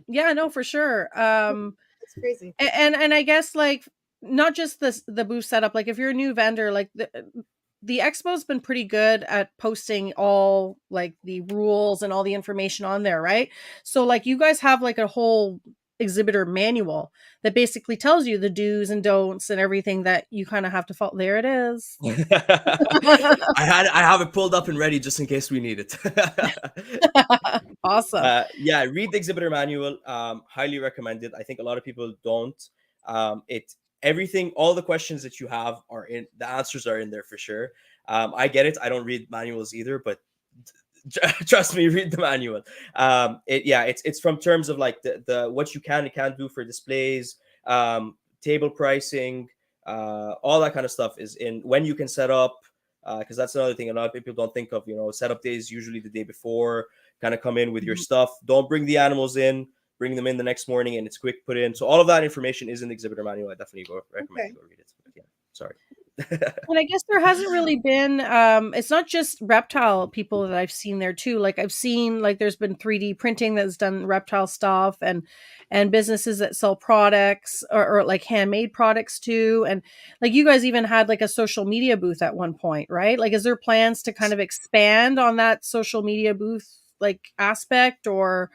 Yeah, no, for sure. It's crazy. And I guess, like, not just the booth setup, like if you're a new vendor, like the expo's been pretty good at posting all like the rules and all the information on there, right? So like you guys have like a whole exhibitor manual that basically tells you the do's and don'ts and everything that you kind of have to follow. There it is. I have it pulled up and ready just in case we need it. Awesome. Yeah, read the exhibitor manual. Highly recommended. I think a lot of people don't. Everything, all the questions that you have are in, the answers are in there for sure. I get it. I don't read manuals either, but trust me, read the manual. It's from terms of like the what you can and can't do for displays, table pricing, all that kind of stuff is in, when you can set up, because that's another thing a lot of people don't think of. Setup day is usually the day before. Kind of come in with your stuff. Don't bring the animals in. bring them in the next morning, and it's quick put in. So all of that information is in the exhibitor manual. I definitely recommend you go read it. But yeah, sorry. And I guess there hasn't really been it's not just reptile people that I've seen there too. Like I've seen like there's been 3D printing that's done reptile stuff, and businesses that sell products or like handmade products too. And like you guys even had like a social media booth at one point, right? Like is there plans to kind of expand on that social media booth like aspect, or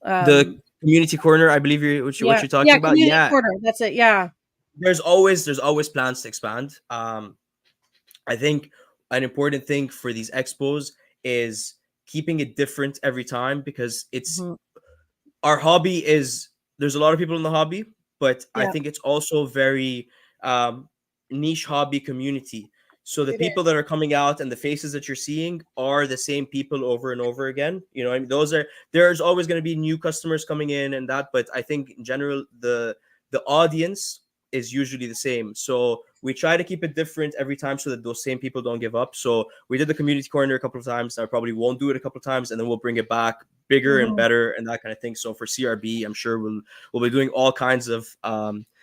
The community corner, I believe what you're talking about. community Yeah, corner, that's it. Yeah. there's always plans to expand. I think an important thing for these expos is keeping it different every time, because it's Mhm. our hobby is, there's a lot of people in the hobby, but I Yeah. think it's also very niche hobby community. So the It people that are coming out and the faces that you're seeing are the same people over and over again. You know, I mean, there's always going to be new customers coming in and that, but I think in general the audience is usually the same. So we try to keep it different every time so that those same people don't give up. So we did the community corner a couple of times. I probably won't do it a couple of times, and then we'll bring it back bigger and Mhm. better and that kind of thing. So for CRB, I'm sure we'll be doing all kinds of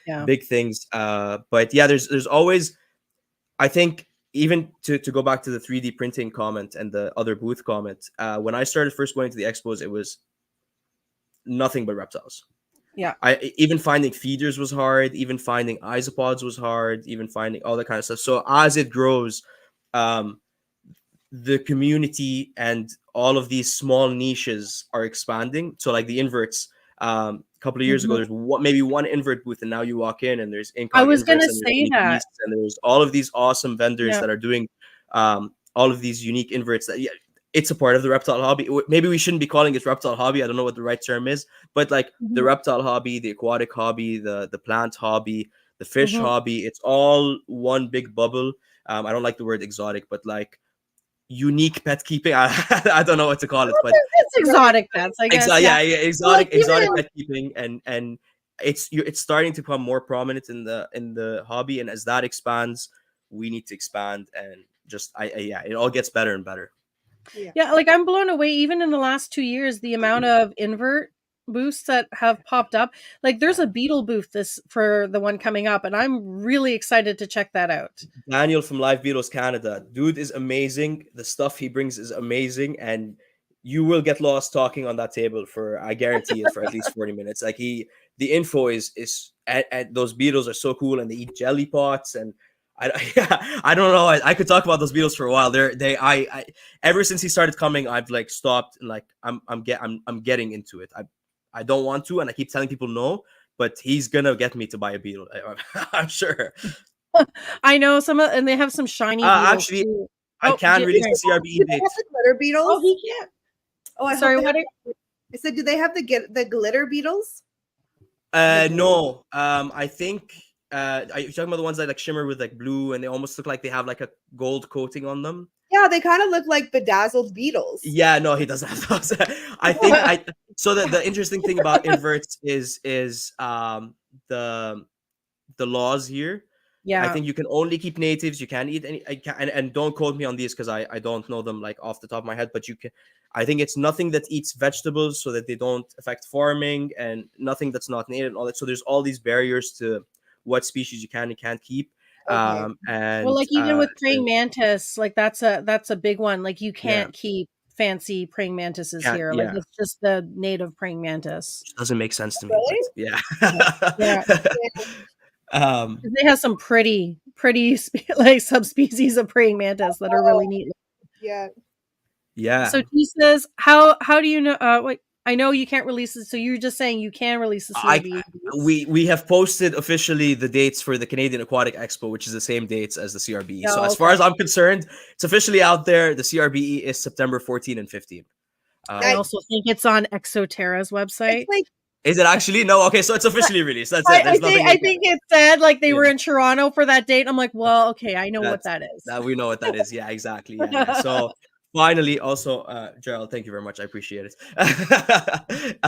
Yeah. big things. But yeah, there's always, I think, even to go back to the 3D printing comment and the other booth comment, when I started first going to the expos, it was nothing but reptiles. Yeah. Even finding feeders was hard, even finding isopods was hard, even finding all that kind of stuff. So as it grows, the community and all of these small niches are expanding. So like the inverts, a couple of years ago, there's maybe one invert booth, and now you walk in and there's I incog was inverts gonna and there's say unique that. beasts, and there's all of these awesome vendors Yeah. that are doing all of these unique inverts that, yeah, it's a part of the reptile hobby. Maybe we shouldn't be calling it reptile hobby. I don't know what the right term is, but like the reptile hobby, the aquatic hobby, the plant hobby, the fish hobby, it's all one big bubble. I don't like the word exotic, but like unique pet keeping. I don't know what to call it, but It's exotic pets, I guess. yeah, Well, exotic even pet keeping, and it's starting to become more prominent in the hobby, and as that expands, we need to expand, and just yeah, it all gets better and better. yeah, like I'm blown away even in the last 2 years, the amount of invert booths that have popped up. Like there's a beetle booth this for the one coming up, and I'm really excited to check that out. Daniel from Live Beetles Canada, dude is amazing. The stuff he brings is amazing, and you will get lost talking on that table for, I guarantee it, for at least 40 minutes. Like the info is and those beetles are so cool, and they eat jelly pots, and I don't know. I could talk about those beetles for a while. I ever since he started coming, I've like stopped, and like I'm getting into it. I don't want to, and I keep telling people no, but he's gonna get me to buy a beetle. I'm sure. I know and they have some shiny beetles Actually, too. I can release the CRBE Do they have dates. the glitter beetles? Oh, he can't. Oh, I Sorry, hope what? I said, do they have the glitter beetles? No. I think are you talking about the ones that like shimmer with like blue, and they almost look like they have like a gold coating on them? Yeah, they kind of look like bedazzled beetles. Yeah, no, he doesn't have those. So the interesting thing about inverts is the laws here. I Yeah. think you can only keep natives. You can't eat any. And don't quote me on these because I don't know them like off the top of my head. But you can. I think it's nothing that eats vegetables so that they don't affect farming, and nothing that's not native and all that. So there's all these barriers to what species you can and can't keep. Okay. And Well, like even with praying mantis, like that's a big one. Like you Yeah. can't keep fancy praying mantises Can't- here. Like yeah. it's just the native praying mantis. which doesn't make sense to me. Really? But yeah. Yeah. They have some pretty like subspecies of praying mantis that are really neat. Yeah. Yeah. So he says, how do you know? Wait, I know you can't release it. So you're just saying you can release the CRB. We have posted officially the dates for the Canadian Aquatic Expo, which is the same dates as the CRBE. So as far as I'm concerned, it's officially out there. The CRBE is September 14 and 15. I also think it's on Exoterra's website. It's like, Is it actually? No. Okay, so it's officially released. That's it. I There's nothing. think it said like they were in Toronto for that date. I'm like, well, okay, I know what that is. That we know what that is. Yeah, exactly. Yeah. So finally, also, Gerald, thank you very much. I appreciate it. But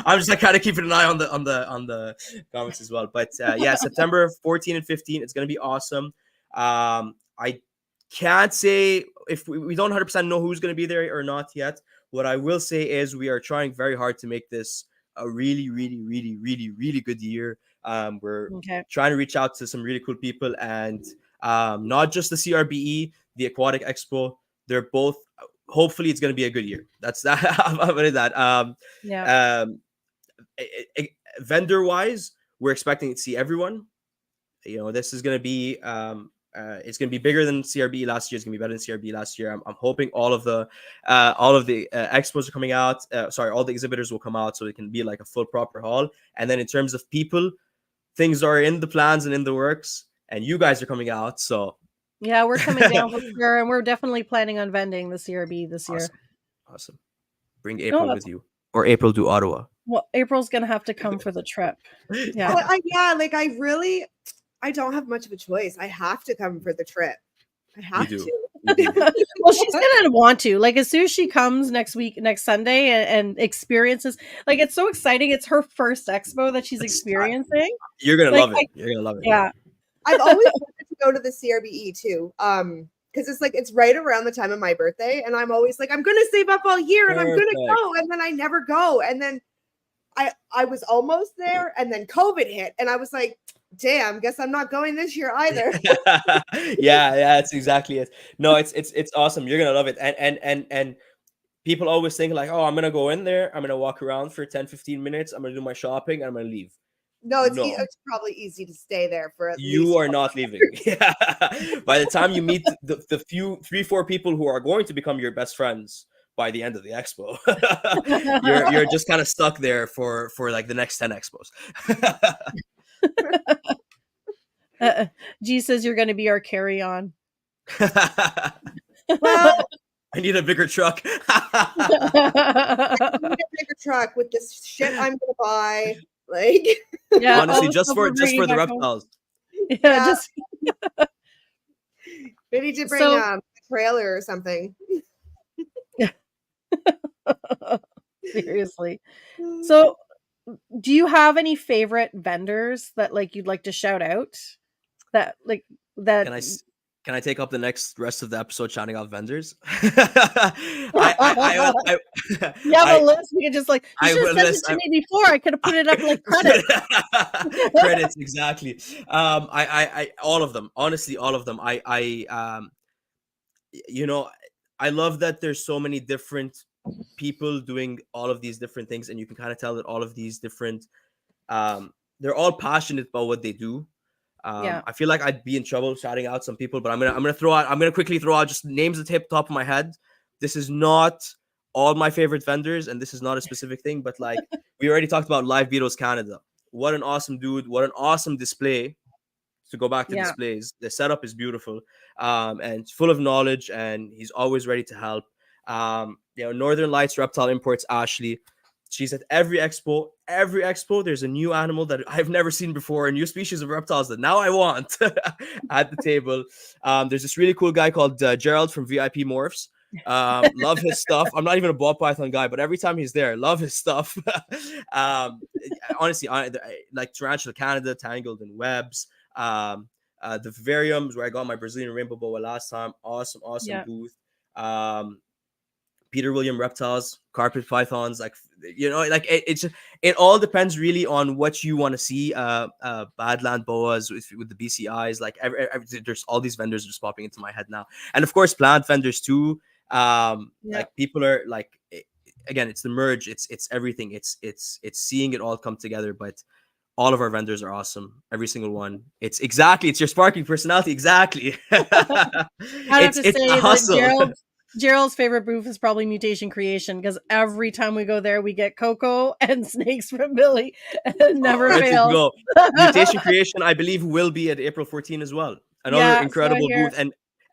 I'm just like kind of keeping an eye on the comments as well. But yeah, September 14 and 15, it's gonna be awesome. I can't say if we don't 100% know who's gonna be there or not yet. What I will say is we are trying very hard to make this a really, really, really, really, really good year. We're Okay. trying to reach out to some really cool people, and not just the CRBE, the Aquatic Expo. They're both. Hopefully, it's going to be a good year. That's that. I'm put it that. Yeah. Vendor wise, we're expecting to see everyone. This is going to be it's going to be bigger than CRB last year. It's going to be better than CRB last year. I'm hoping all of the expos are coming out. All the exhibitors will come out, so it can be like a full proper hall. And then in terms of people, things are in the plans and in the works, and you guys are coming out. So Yeah, we're coming down for sure, and we're definitely planning on vending the CRB this year. Awesome. Bring April with you, or April to Ottawa. Well, April's gonna have to come for the trip. Yeah. I don't have much of a choice. I have to come for the trip. I have to. Well, she's gonna want to. Like, as soon as she comes next Sunday, and experiences, like, it's so exciting. It's her first expo that she's experiencing. You're gonna love it. You're gonna love it. Yeah. I've always wanted to go to the CRBE too. Because it's right around the time of my birthday, and I'm always like, I'm gonna save up all year and I'm gonna go, and then I never go. And then I was almost there, and then COVID hit, and I was like, damn, guess I'm not going this year either. yeah, that's exactly it. No, it's awesome. You're gonna love it. And people always think like, oh, I'm gonna go in there, I'm gonna walk around for 10-15 minutes, I'm gonna do my shopping, and I'm gonna leave. No, it's probably easy to stay there for at least. You are not leaving. Yeah. By the time you meet the few 3-4 people who are going to become your best friends by the end of the expo, you're just kind of stuck there for like the next 10 expos. G says you're going to be our carry-on. Well, I need a bigger truck. I need a bigger truck with this shit I'm gonna buy. Like, yeah, honestly, just for the reptiles. Yeah, just we need to bring a trailer or something. Seriously. So, do you have any favorite vendors that like you'd like to shout out? That Can I take up the rest of the episode shouting out vendors? You have a list. We could just like, you should have sent it to me before. I could have put it up like credits. Credits, exactly. I all of them. Honestly, all of them. I love that there's so many different people doing all of these different things, and you can kind of tell that all of these different they're all passionate about what they do. I feel like I'd be in trouble shouting out some people, but I'm gonna quickly throw out just names at the top of my head. This is not all my favorite vendors, and this is not a specific thing, but like we already talked about Live Beetles Canada. What an awesome dude! What an awesome display. To go back to displays, the setup is beautiful, and full of knowledge, and he's always ready to help. Northern Lights Reptile Imports, Ashley. She's at every expo. Every expo, there's a new animal that I've never seen before, a new species of reptiles that now I want at the table. There's this really cool guy called Gerald from VIP Morphs. Love his stuff. I'm not even a ball python guy, but every time he's there, love his stuff. Honestly, like Tarantula Canada, Tangled in Webs. The vivariums where I got my Brazilian rainbow boa last time. Awesome booth. Peter William reptiles, carpet pythons, it all depends really on what you want to see. Badland boas with the BCIs, there's all these vendors just popping into my head now, and of course plant vendors too. Like people are like, again, it's the merge, it's everything, it's seeing it all come together. But all of our vendors are awesome, every single one. It's your sparking personality, exactly. I have to say a hustle. That Gerald's favorite booth is probably Mutation Creation, because every time we go there, we get Coco and snakes from Billy, and it never fails. Mutation Creation, I believe, will be at April 14 as well. Another incredible booth.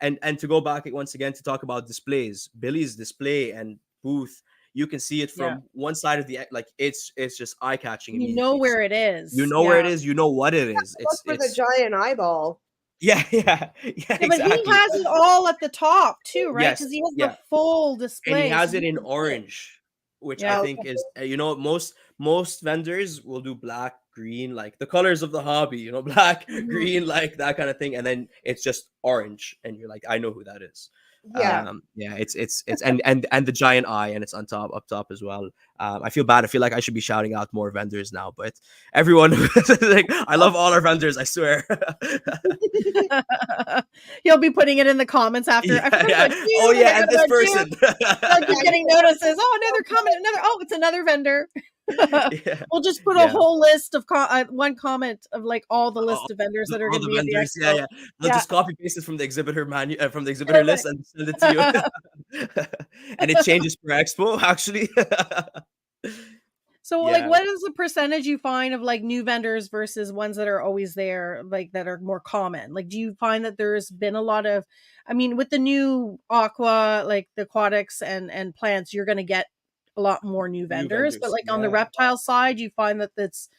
And to go back once again to talk about displays, Billy's display and booth, you can see it from one side of the, like, it's just eye catching. You know where it is. You know where it is. You know what it is. It's for the giant eyeball. Yeah, exactly. But he has it all at the top too, right? Because he has the full display. And he has it in orange, which I think is, most vendors will do black, green, like the colors of the hobby, black, green, like that kind of thing. And then it's just orange. And you're like, I know who that is. Yeah. It's and the giant eye, and it's on top up top as well. I feel bad. I feel like I should be shouting out more vendors now, but everyone, like, I love all our vendors. I swear. You'll be putting it in the comments after. I forgot Yeah. about you. Oh I yeah, and forgot this about you. person. I'll keep getting notices. Oh, another comment. Oh, it's another vendor. Yeah. We'll just put a Yeah. whole list of one comment of like all the All list of vendors that are all going to the be at the vendors, expo. yeah. They'll Yeah. just copy paste it from the exhibitor from the exhibitor list and send it to you. And it changes per expo, actually. So, like, Yeah. what is the percentage you find of like new vendors versus ones that are always there, like that are more common? Like, do you find that there's been a lot of, I mean, with the new aqua, like the aquatics and plants, you're going to get a lot more new vendors. But vendors, like on the yeah. reptile side, you find that that's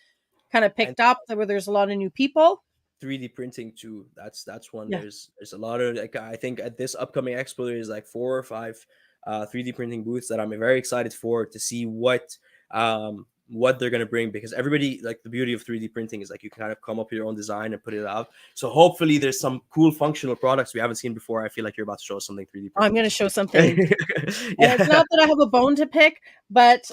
kind of And picked up, where there's a lot of new people. 3D printing too. That's one. Yeah. There's a lot of, like, I think at this upcoming expo there's like 4 or 5 3D printing booths that I'm very excited for, to see what they're gonna bring, because everybody, like, the beauty of 3D printing is like you can kind of come up with your own design and put it out. So hopefully there's some cool functional products we haven't seen before. I feel like you're about to show us something 3D I'm printing. going to show something. And Yeah. it's not that I have a bone to pick, but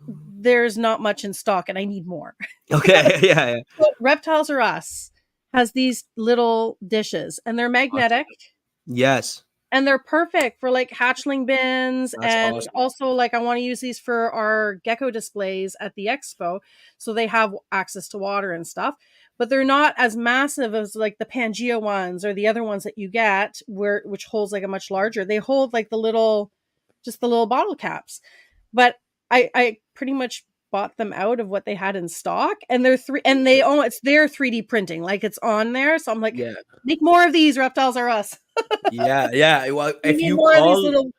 there's not much in stock and I need more. Okay. Yeah. So Reptiles or Us has these little dishes and they're magnetic Yes. and they're perfect for like hatchling bins. That's And awesome. also, like, I want to use these for our gecko displays at the expo, so they have access to water and stuff. But they're not as massive as like the Pangea ones or the other ones that you get, which holds like a much larger. They hold like the little bottle caps. But I pretty much bought them out of what they had in stock, and it's their 3D printing, like it's on there. So I'm like, Yeah. make more of these. Reptiles are Us. Yeah. Well, We if need you more of these little.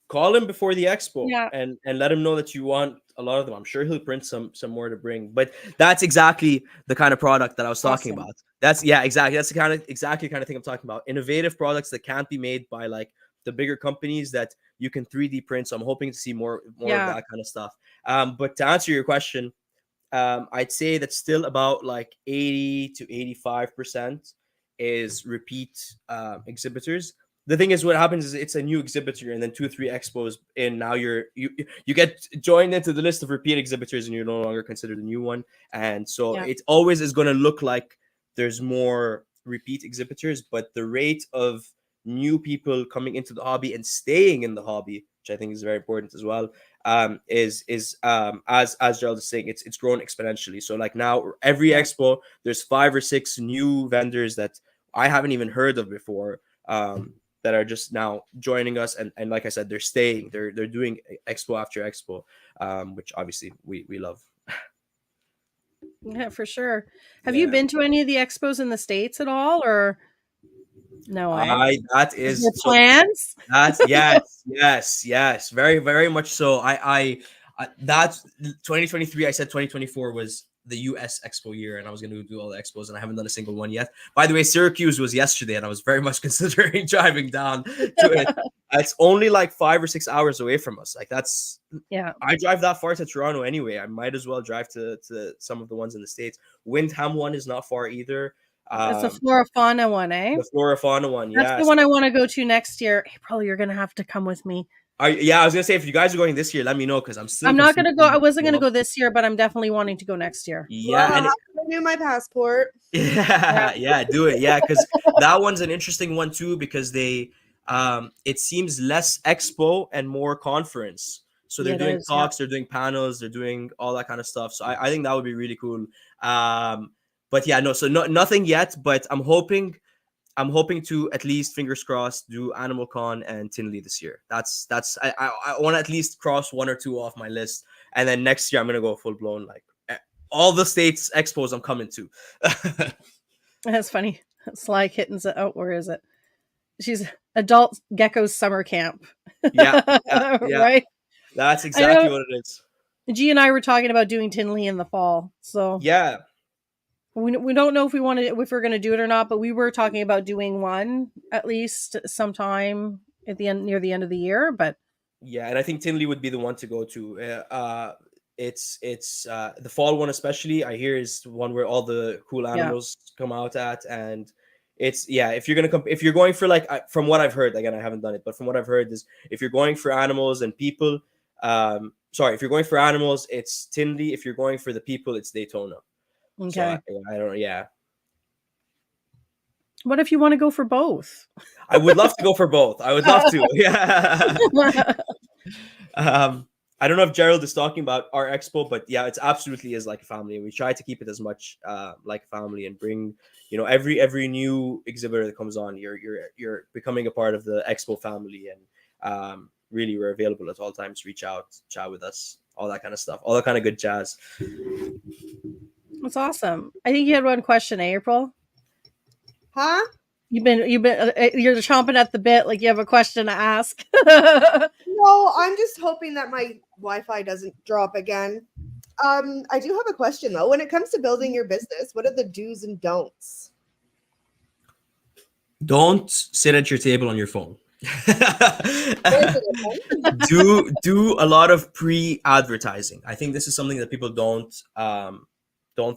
call him before the expo, Yeah. and let him know that you want a lot of them. I'm sure he'll print some more to bring. But that's exactly the kind of product that I was talking Awesome. about. Exactly that's the kind of thing I'm talking about. Innovative products that can't be made by like the bigger companies that you can 3D print. So I'm hoping to see more of that kind of stuff. But to answer your question, I'd say that still about like 80 to 85% is repeat exhibitors. The thing is, what happens is it's a new exhibitor, and then 2 or 3 expos in, now you get joined into the list of repeat exhibitors, and you're no longer considered a new one. And so it always is going to look like there's more repeat exhibitors, but the rate of new people coming into the hobby and staying in the hobby, which I think is very important as well, is as Gerald is saying, it's grown exponentially. So like now every expo there's 5 or 6 new vendors that I haven't even heard of before, that are just now joining us, and like I said, they're staying, they're doing expo after expo, which obviously we love. Yeah, for sure. Have you been to any of the expos in the States at all, or no? That Is is there so plans? that's yes, very very much so. I that's 2023. I said 2024 was the US Expo year, and I was going to do all the expos, and I haven't done a single one yet. By the way, Syracuse was yesterday, and I was very much considering driving down to it. It's only like 5 or 6 hours away from us. Like that's I drive that far to Toronto anyway. I might as well drive to some of the ones in the States. Windham one is not far either. It's a flora fauna one, eh? The flora fauna one, That's the one I want to go to next year. April, you're gonna have to come with me. I was gonna say, if you guys are going this year, let me know, because I'm not gonna go. I wasn't gonna go this year, but I'm definitely wanting to go next year. Yeah, I'll have to renew my passport. Yeah, do it. Yeah, because that one's an interesting one too, because they it seems less expo and more conference. So they're doing talks, they're doing panels, they're doing all that kind of stuff. So I think that would be really cool. But yeah, nothing yet, but I'm hoping to, at least fingers crossed, do Animal Con and Tinley this year. I want to at least cross 1 or 2 off my list, and then next year I'm gonna go full blown, like all the states expos I'm coming to. That's funny. Sly Kitten's where is it? She's adult geckos summer camp. Yeah. Right. That's exactly what it is. G and I were talking about doing Tinley in the fall, so yeah. We don't know if we're going to do it or not, but we were talking about doing one at least sometime near the end of the year. But yeah, and I think Tinley would be the one to go to. It's the fall one especially, I hear, is the one where all the cool animals come out at, and it's if you're gonna if you're going for like from what I've heard, again I haven't done it, but from what I've heard is if you're going for animals and people, if you're going for animals, it's Tinley. If you're going for the people, it's Daytona. Okay. So I don't. Yeah. What if you want to go for both? I would love to go for both. I would love to. Yeah. I don't know if Gerald is talking about our expo, but yeah, it's absolutely is like a family. We try to keep it as much like a family and bring, every new exhibitor that comes on, you're becoming a part of the expo family, and really we're available at all times. Reach out, chat with us, all that kind of stuff, all that kind of good jazz. That's awesome. I think you had one question, April. Huh? You're chomping at the bit, like you have a question to ask. No, I'm just hoping that my Wi-Fi doesn't drop again. I do have a question though. When it comes to building your business, what are the do's and don'ts? Don't sit at your table on your phone. do a lot of pre-advertising. I think this is something that people don't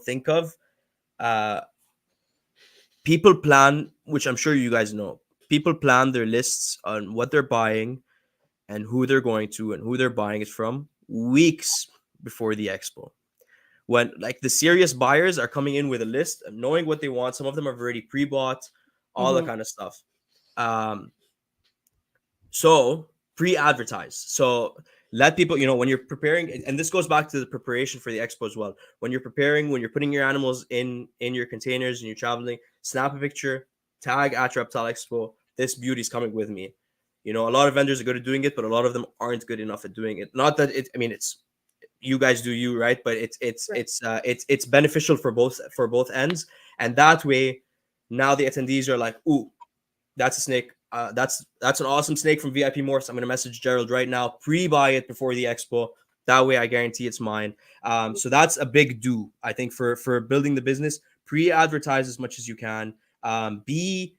think of. People plan, which I'm sure you guys know, people plan their lists on what they're buying and who they're going to and who they're buying it from weeks before the expo. When like the serious buyers are coming in with a list and knowing what they want, some of them have already pre-bought, all that kind of stuff. So pre-advertise. So let people, when you're preparing, and this goes back to the preparation for the expo as well. When you're preparing, when you're putting your animals in your containers and you're traveling, snap a picture, tag at Reptile Expo. This beauty's coming with me. A lot of vendors are good at doing it, but a lot of them aren't good enough at doing it. Not that it's you guys do you, right? But it's beneficial for both ends. And that way, now the attendees are like, ooh, that's a snake. That's an awesome snake from VIP Morphs. I'm gonna message Gerald right now. Pre-buy it before the expo. That way, I guarantee it's mine. So that's a big do, I think, for building the business. Pre-advertise as much as you can. Be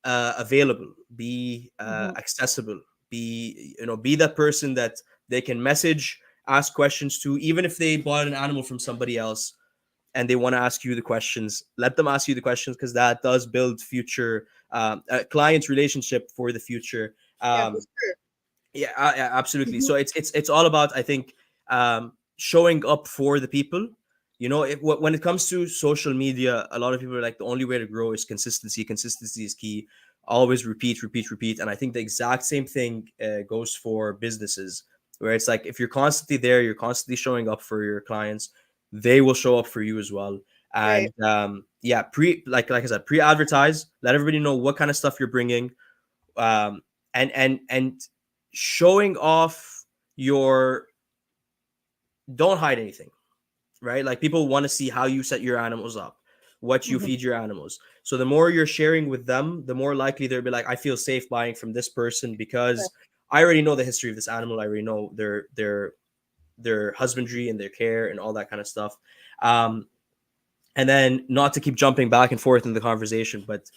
available. Be accessible. Be that person that they can message, ask questions to, even if they bought an animal from somebody else and they want to ask you the questions. Let them ask you the questions, because that does build future client relationship for the future. For sure. Yeah, absolutely. So it's all about, I think, showing up for the people. When it comes to social media, a lot of people are like, the only way to grow is consistency. Consistency is key. Always repeat. And I think the exact same thing goes for businesses, where it's like, if you're constantly there, you're constantly showing up for your clients, they will show up for you as well. And like I said, pre-advertise, let everybody know what kind of stuff you're bringing, and showing off don't hide anything, right? Like, people want to see how you set your animals up, what you feed your animals. So the more you're sharing with them, the more likely they'll be like, I feel safe buying from this person, because I already know the history of this animal. I already know their husbandry and their care and all that kind of stuff. And then, not to keep jumping back and forth in the conversation, but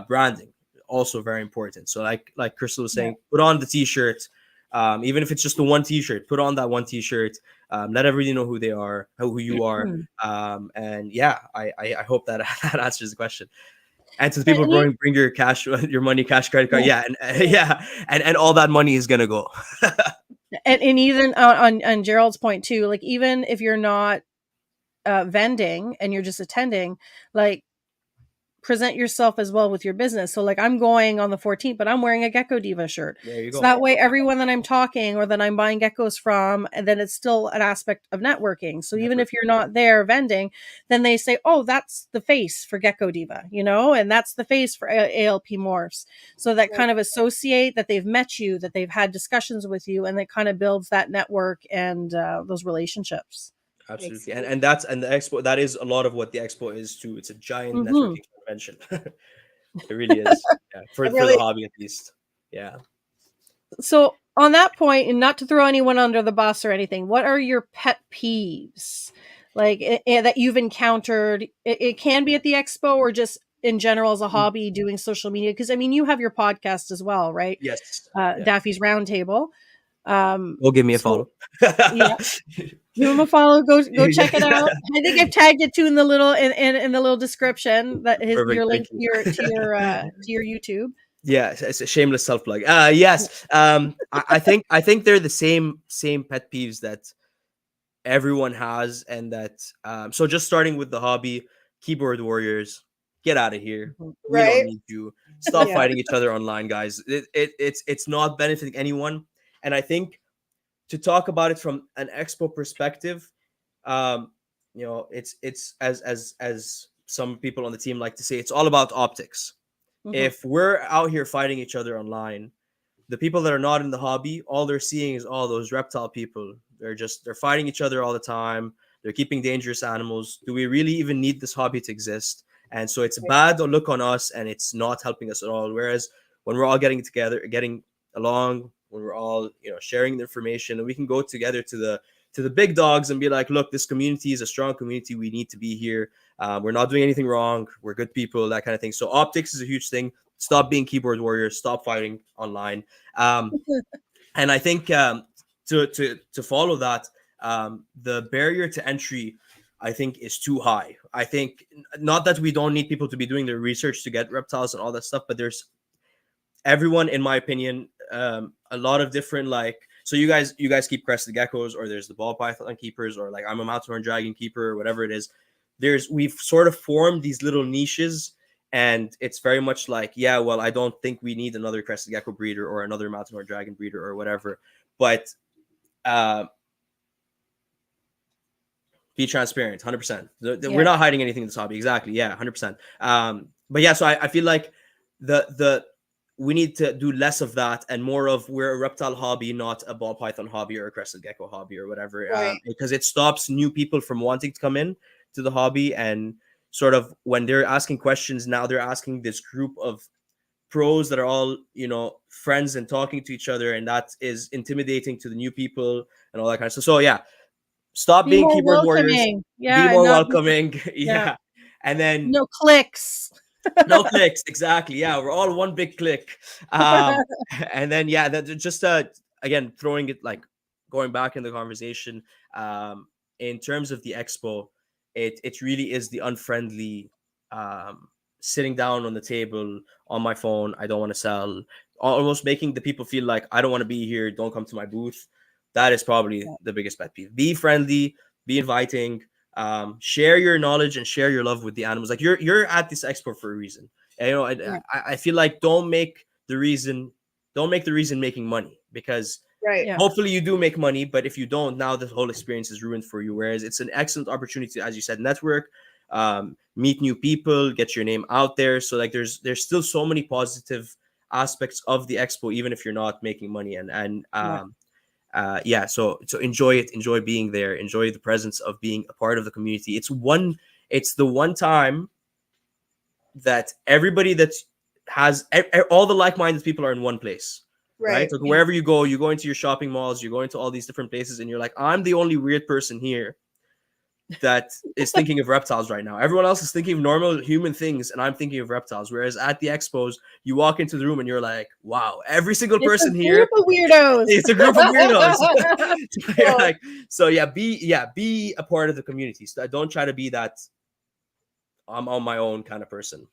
branding, also very important. So like Crystal was saying, put on the t-shirt. Even if it's just the one t-shirt, put on that one t-shirt. Let everybody know who they are, who you are. And yeah, I hope that answers the question. And to the people bring your cash, your money, cash, credit card. And all that money is gonna go. and even on Gerald's point too, like, even if you're not vending and you're just attending, like, present yourself as well with your business. So like, I'm going on the 14th, but I'm wearing a Gecko Diva shirt. There you go. So that way, everyone that I'm talking or that I'm buying geckos from, and then it's still an aspect of networking. So even if you're not there vending, then they say, oh, that's the face for Gecko Diva, and that's the face for ALP Morphs. So that kind of associate that they've met you, that they've had discussions with you, and that kind of builds that network and those relationships. Absolutely. And the expo, that is a lot of what the expo is too. It's a giant networking convention. It really is. Yeah. For the hobby, at least. Yeah. So on that point, and not to throw anyone under the bus or anything, what are your pet peeves, like that you've encountered? It can be at the expo or just in general as a hobby doing social media. Because I mean, you have your podcast as well, right? Yes. Daffy's Roundtable. Go give me a So, follow. yeah, give him a follow. Go check it out. I think I've tagged it too in the little in the little description that Perfect, your link thank you. to your YouTube. Yeah, it's a shameless self plug. Yes. I think they're the same pet peeves that everyone has, and that so just starting with the hobby, keyboard warriors, get out of here. We don't Right? need you. Stop Yeah. fighting each other online, guys. It's not benefiting anyone. And I think, to talk about it from an expo perspective, um, it's as some people on the team like to say, it's all about optics. Mhm. If we're out here fighting each other online, the people that are not in the hobby, all they're seeing is all those reptile people. They're fighting each other all the time. They're keeping dangerous animals. Do we really even need this hobby to exist? And so it's a bad look on us, and it's not helping us at all. Whereas when we're all getting together, getting along, when we're all sharing the information, and we can go together to the big dogs and be like, look, this community is a strong community. We need to be here. We're not doing anything wrong. We're good people, that kind of thing. So optics is a huge thing. Stop being keyboard warriors. Stop fighting online. And I think to follow that, the barrier to entry, I think, is too high. I think, not that we don't need people to be doing their research to get reptiles and all that stuff, but there's everyone, in my opinion, a lot of different, like, so you guys keep crested geckos, or there's the ball python keepers, or like I'm a mountain horn dragon keeper, or whatever it is. We've sort of formed these little niches, and it's very much like, yeah, well, I don't think we need another crested gecko breeder or another mountain horn dragon breeder or whatever, but be transparent. 100%. We're not hiding anything in this hobby. Exactly. Yeah, 100%. But yeah, so I feel like the we need to do less of that and more of, we're a reptile hobby, not a ball python hobby or a crested gecko hobby or whatever, Right. because it stops new people from wanting to come in to the hobby. And sort of when they're asking questions, now they're asking this group of pros that are all friends and talking to each other, and that is intimidating to the new people and all that kind of stuff. So yeah, stop Be being more keyboard warriors, welcoming. be Yeah, and more not welcoming. yeah, Yeah. And then no clicks. no clicks, exactly. Yeah, we're all one big click. And then yeah, that just again, throwing it, like, going back in the conversation, in terms of the expo, it really is the unfriendly, sitting down on the table on my phone, I don't want to sell, almost making the people feel like, I don't want to be here, don't come to my booth. That is probably the biggest pet peeve. Be friendly, be inviting, share your knowledge and share your love with the animals. Like, you're at this expo for a reason. And, I feel like, don't make the reason making money, because Right. Yeah. hopefully you do make money, but if you don't, now the whole experience is ruined for you. Whereas it's an excellent opportunity to, as you said, network, meet new people, get your name out there. So like, there's still so many positive aspects of the expo, even if you're not making money. Yeah, so enjoy it, enjoy being there, enjoy the presence of being a part of the community. It's the one time that everybody that has all the like-minded people are in one place, right? Right. So wherever you go into your shopping malls, you're going to all these different places, and you're like, I'm the only weird person here that is thinking of reptiles right now. Everyone else is thinking of normal human things, and I'm thinking of reptiles. Whereas at the expos, you walk into the room and you're like, wow, every single It's person a here, group of weirdos. it's a group of weirdos. So be a part of the community. So don't try to be that I'm on my own kind of person.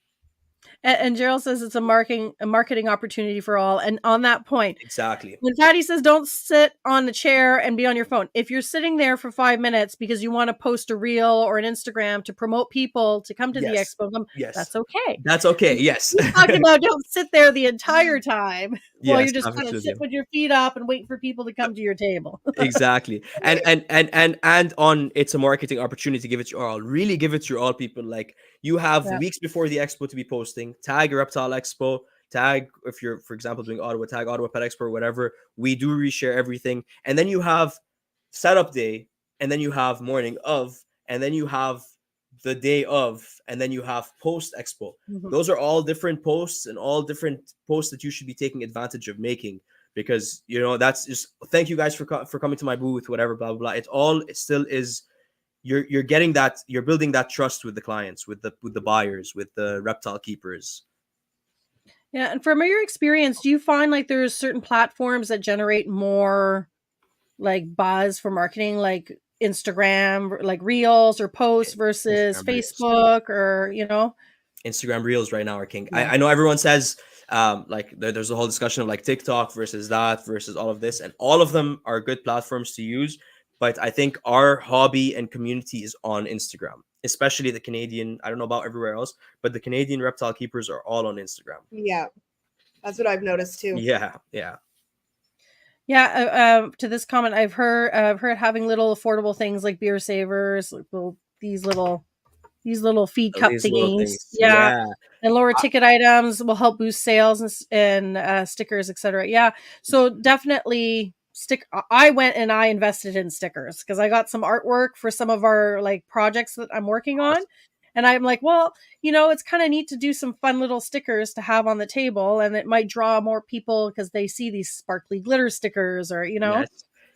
And Gerald says it's a marketing opportunity for all. And on that point, Exactly. when Fadi says don't sit on the chair and be on your phone, if you're sitting there for 5 minutes because you want to post a reel or an Instagram to promote people to come to the Yes. expo, Yes. that's okay. That's okay. Yes. We're talking about don't sit there the entire time while Yes, you're just kind of absolutely. sitting with your feet up and waiting for people to come to your table. Exactly. And on, it's a marketing opportunity. Give it your all. Really give it your all, people. Like, you have Yeah. weeks before the expo to be posting. Tag a Reptile Expo. Tag, if you're, for example, doing Ottawa, tag Ottawa Pet Expo or whatever. We do reshare everything. And then you have setup day, and then you have morning of, and then you have the day of, and then you have post expo. Mhm. Those are all different posts, and all different posts that you should be taking advantage of making, because that's just, thank you guys for coming to my booth, whatever, blah blah blah. It still is, you're getting that, you're building that trust with the clients, with the buyers, with the reptile keepers. Yeah, and from your experience, do you find like there's certain platforms that generate more like buzz for marketing, like Instagram, like Reels or posts versus Instagram Reels. Facebook, or Instagram Reels right now are king. Yeah. I know everyone says like there's a whole discussion of like TikTok versus that versus all of this, and all of them are good platforms to use. But I think our hobby and community is on Instagram, especially the Canadian. I don't know about everywhere else, but the Canadian reptile keepers are all on Instagram. Yeah, that's what I've noticed too. Yeah, yeah. Yeah, to this comment, I've heard having little affordable things like beer savers, like these little feed cup These little thingies. things. Yeah, Yeah. and lower ticket items will help boost sales and stickers, etc. Yeah, so definitely I went and I invested in stickers because I got some artwork for some of our like projects that I'm working on, Awesome. and I'm like, well, it's kind of neat to do some fun little stickers to have on the table, and it might draw more people because they see these sparkly glitter stickers, or Yes.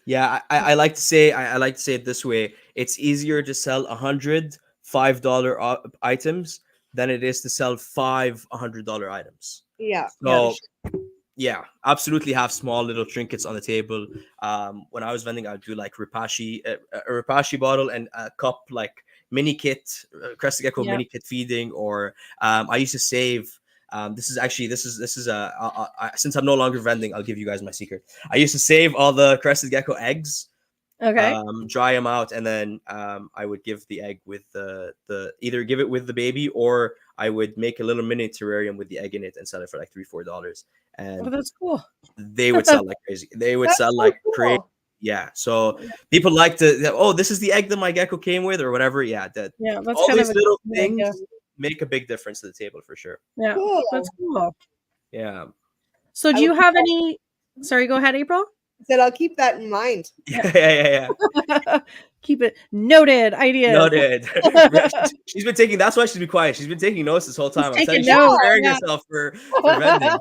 Yeah, I like to say I like to say it this way. It's easier to sell $105 items than it is to sell five $100 items. Yeah. So yeah, absolutely have small little trinkets on the table. When I was vending, I'd do like Ripashi, a Ripashi bottle and a cup, like mini kit, Crested Gecko Yeah. mini kit feeding, or I used to save. This is since I'm no longer vending, I'll give you guys my secret. I used to save all the Crested Gecko eggs, Okay. dry them out, and then I would give the egg with the either give it with the baby, or I would make a little mini terrarium with the egg in it and sell it for like $3-4. Oh, And that's cool. they would sell like crazy. They would That's sell so like cool. crazy. Yeah. So people like to, oh, this is the egg that my gecko came with, or whatever. Yeah. That Yeah, that's all kind these of a little cool things idea. make a big difference to the table for sure. Yeah, Cool. that's cool. Yeah. So, do I you would- have any? Sorry, go ahead, April. I said I'll keep that in mind. Yeah. Keep it noted. Ideas. Noted. She's been taking. That's why she's been quiet. She's been taking notes this whole time. I'm telling you, taking she's notes, preparing yeah. herself for vending.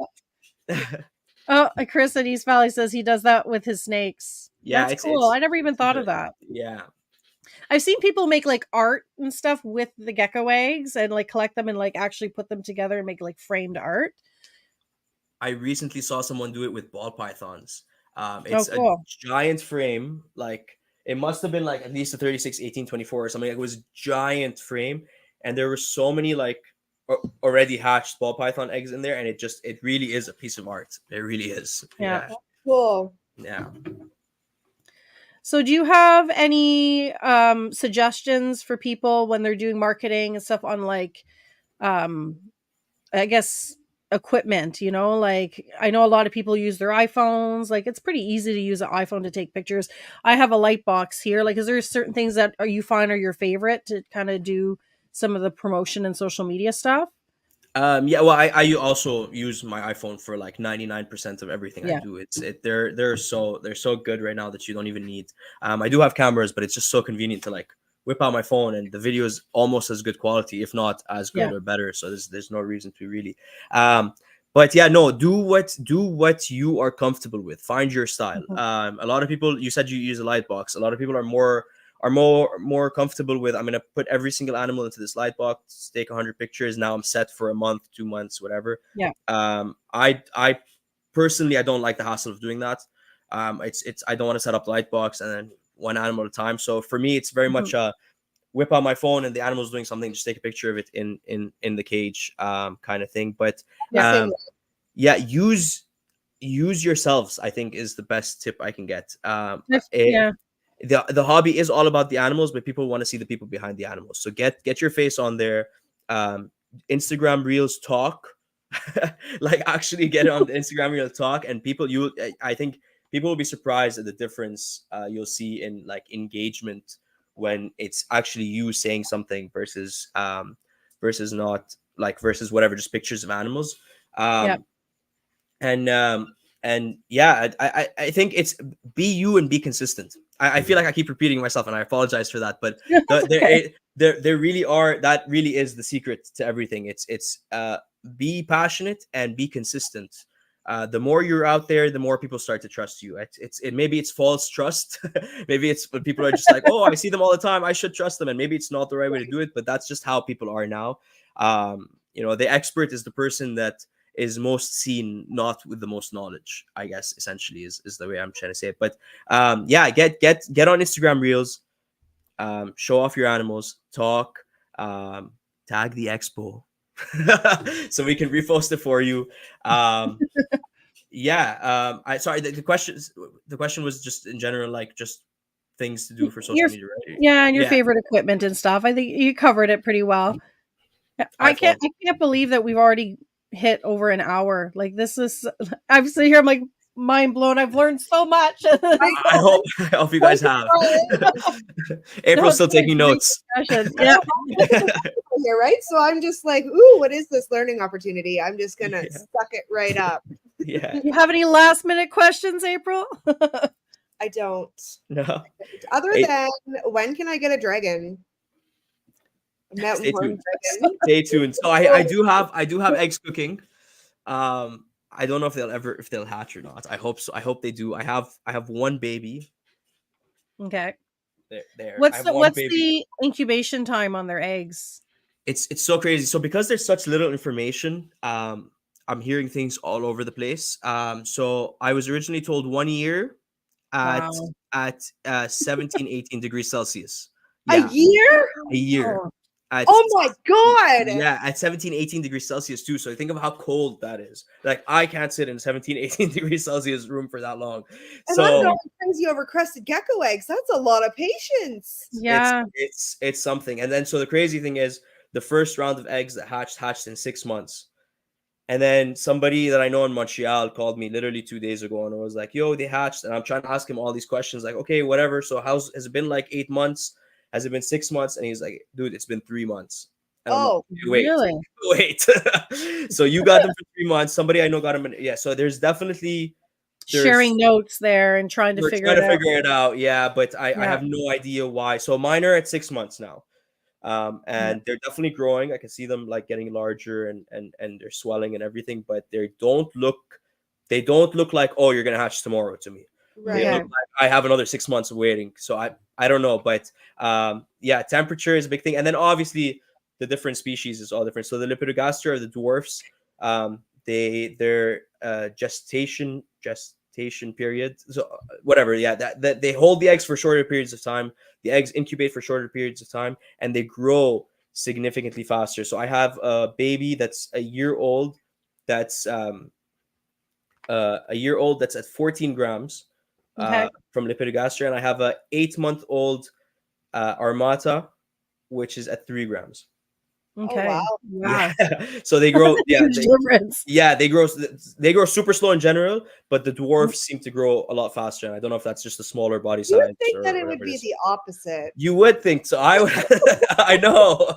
Oh, Chris at East Valley says he does that with his snakes. Yeah, That's cool. I never even thought of that. Yeah. I've seen people make like art and stuff with the gecko eggs and like collect them and like actually put them together and make like framed art. I recently saw someone do it with ball pythons. It's cool. a giant frame, like it must have been like at least a 36 1824 or something. It was giant frame, and there were so many like already hatched ball python eggs in there, and it really is a piece of art. It really is. Yeah. Cool. Yeah. So, do you have any suggestions for people when they're doing marketing and stuff on like, I guess equipment? Like I know a lot of people use their iPhones. Like it's pretty easy to use an iPhone to take pictures. I have a light box here. Like, is there certain things that you find are your favorite to kind of do some of the promotion and social media stuff? Yeah, well, I also use my iPhone for like 99% of everything Yeah. I do. They're so good right now that you don't even need. I do have cameras, but it's just so convenient to like whip out my phone, and the video is almost as good quality, if not as good or better. So there's no reason to really. But yeah, no, do what you are comfortable with. Find your style. A lot of people, you said you use a light box. A lot of people are more comfortable with, I'm gonna put every single animal into this light box, take 100 pictures. Now I'm set for a month, 2 months, whatever. Yeah. I personally, I don't like the hassle of doing that. It's I don't want to set up the light box and then one animal at a time. So for me, it's very much whip out my phone and the animal's doing something, just take a picture of it in the cage, kind of thing. But yeah, use yourselves, I think, is the best tip I can get. The hobby is all about the animals, but people want to see the people behind the animals. So get your face on there. Instagram Reels talk, like actually get on the Instagram Reel talk, and I think people will be surprised at the difference you'll see in like engagement when it's actually you saying something versus not, like versus whatever, just pictures of animals. And yeah, I think it's be you and be consistent. I feel like I keep repeating myself, and I apologize for that, but there really are, that really is the secret to everything. It's be passionate and be consistent. The more you're out there, the more people start to trust you. Maybe it's false trust. Maybe it's when people are just like, oh, I see them all the time, I should trust them, and maybe it's not the right way to do it. But that's just how people are now. The expert is the person that is most seen, not with the most knowledge, I guess, essentially is the way I'm trying to say it. But yeah, get on Instagram Reels, show off your animals, talk, tag the Expo, so we can repost it for you. Yeah, I sorry, the question was just in general, like just things to do for social Your media, right? Yeah, and your Yeah, favorite equipment and stuff. I think you covered it pretty well. I thought. I can't believe that we've already hit over an hour. Like this is I'm sitting here, I'm like mind blown. I've learned so much. I hope I hope you guys have. April's still taking Great notes. discussions. Yeah. Here, right? So I'm just like, ooh, what is this learning opportunity? I'm just gonna Yeah. suck it right up. Yeah. You have any last minute questions, April? I don't. No. Other Hey. than when can I get a dragon? A mountain Stay horn tuned. dragon. Stay tuned. So I do have eggs cooking. I don't know if they'll hatch or not. I hope so. I hope they do. I have one baby. Okay. There. I What's have the one baby. incubation time on their eggs? It's so crazy. So because there's such little information, I'm hearing things all over the place. So I was originally told 1 year at Wow. 17, 18 degrees Celsius. A Yeah, year? a year. Oh. At, Oh my god! yeah, at 17, 18 degrees Celsius too. So think of how cold that is. Like I can't sit in 17, 18 degrees Celsius room for that long. And So I'm going crazy over crested gecko eggs. That's a lot of patience. Yeah. it's something. And then so the crazy thing is the first round of eggs that hatched in 6 months. And then somebody that I know in Montreal called me literally 2 days ago and I was like, yo, they hatched. And I'm trying to ask him all these questions, like, okay, whatever. So has it been like 8 months? Has it been 6 months? And he's like, dude, it's been 3 months. And I'm Oh, like, wait. Really? So you got them for 3 months. Somebody I know got them. Yeah. So there's definitely Sharing notes there and trying to we're figure trying it to out. figure it out. Yeah, but I Yeah. have no idea why. So mine are at 6 months now. And they're definitely growing. I can see them like getting larger and they're swelling and everything, but they don't look like, oh, you're gonna hatch tomorrow to me. right. They Okay. look like I have another 6 months of waiting. So I don't know, but yeah, temperature is a big thing, and then obviously the different species is all different. So the Lepidogastro are the dwarfs. Their gestation period. So whatever, yeah, that they hold the eggs for shorter periods of time. The eggs incubate for shorter periods of time, and they grow significantly faster. So I have a baby that's a year old. That's that's at 14 grams Okay. from Lepidogastro, and I have a 8-month-old Armata, which is at 3 grams. Okay. wow. Yeah. Yeah. So they grow. Yeah, Huge difference. they grow super slow in general, but the dwarfs seem to grow a lot faster. And I don't know if that's just a smaller body You would size think or that it would whatever be is. the opposite. You would think so. I would. I know.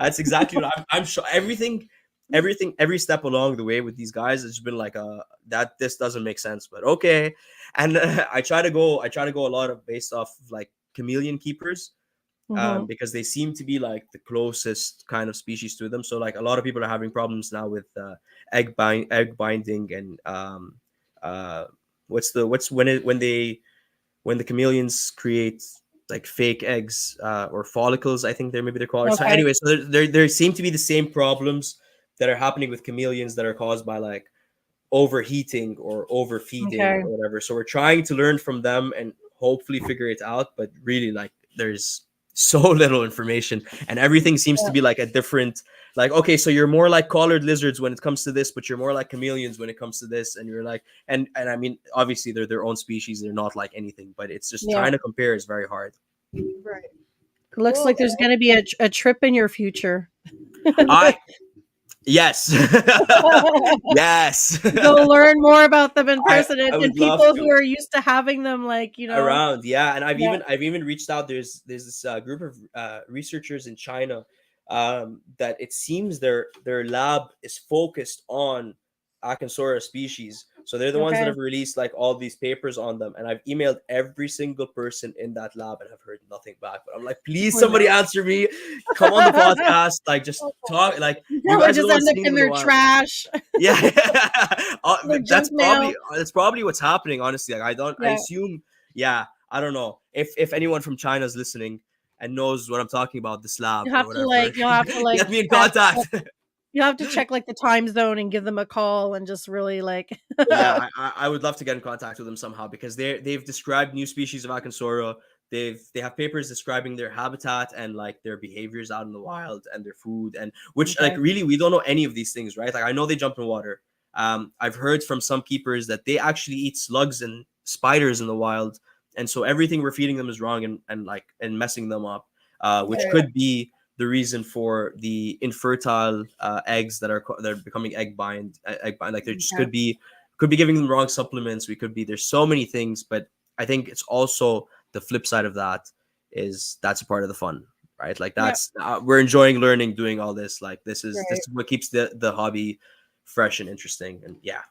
That's exactly what I'm sure. Every step along the way with these guys has been like that. This doesn't make sense, but okay. And I try to go a lot of based off of like chameleon keepers. Mhm. Because they seem to be like the closest kind of species to them. So like a lot of people are having problems now with egg binding and what's when the chameleons create like fake eggs or follicles, I think they're called. So Okay. anyway, so there seem to be the same problems that are happening with chameleons that are caused by like overheating or overfeeding Okay. or whatever. So we're trying to learn from them and hopefully figure it out, but really like there's so little information and everything seems to be like a different, like, okay, so you're more like collared lizards when it comes to this, but you're more like chameleons when it comes to this, and you're like, and I mean obviously they're their own species, they're not like anything, but it's just Yeah. trying to compare is very hard. Right. Looks Cool. like there's going to be a trip in your future. Yes. Yes. Go learn more about them in person I and would love people to. who are used to having them, like, you know. Around, yeah, and I've Yeah. even reached out. There's this group of researchers in China that it seems their lab is focused on Acanthora species, so they're the ones that Okay. have released like all these papers on them, and I've emailed every single person in that lab and have heard nothing back. But I'm like, please, somebody answer me, come on the podcast, like just talk, like you Probably guys are just the ones end up seeing in them in the their wild. trash. Yeah. Their that's junk mail. probably what's happening, honestly. Like I Yeah. assume, yeah, I don't know if anyone from China is listening and knows what I'm talking about, this lab You'll or have to whatever, you'll have to get me in ask contact. You'll have to check like the time zone and give them a call and just really like. Yeah, I would love to get in contact with them somehow because they've described new species of Acansora. They have papers describing their habitat and like their behaviors out in the wild and their food and which like Okay. really we don't know any of these things, right? Like I know they jump in water. I've heard from some keepers that they actually eat slugs and spiders in the wild, and so everything we're feeding them is wrong and messing them up, which Okay. could be the reason for the infertile eggs that are becoming egg bind. Like there just Okay. could be giving them wrong supplements. We could be there's so many things, but I think it's also the flip side of that is that's a part of the fun, right? Like that's we're enjoying learning, doing all this. Like this is what keeps the hobby fresh and interesting. And yeah.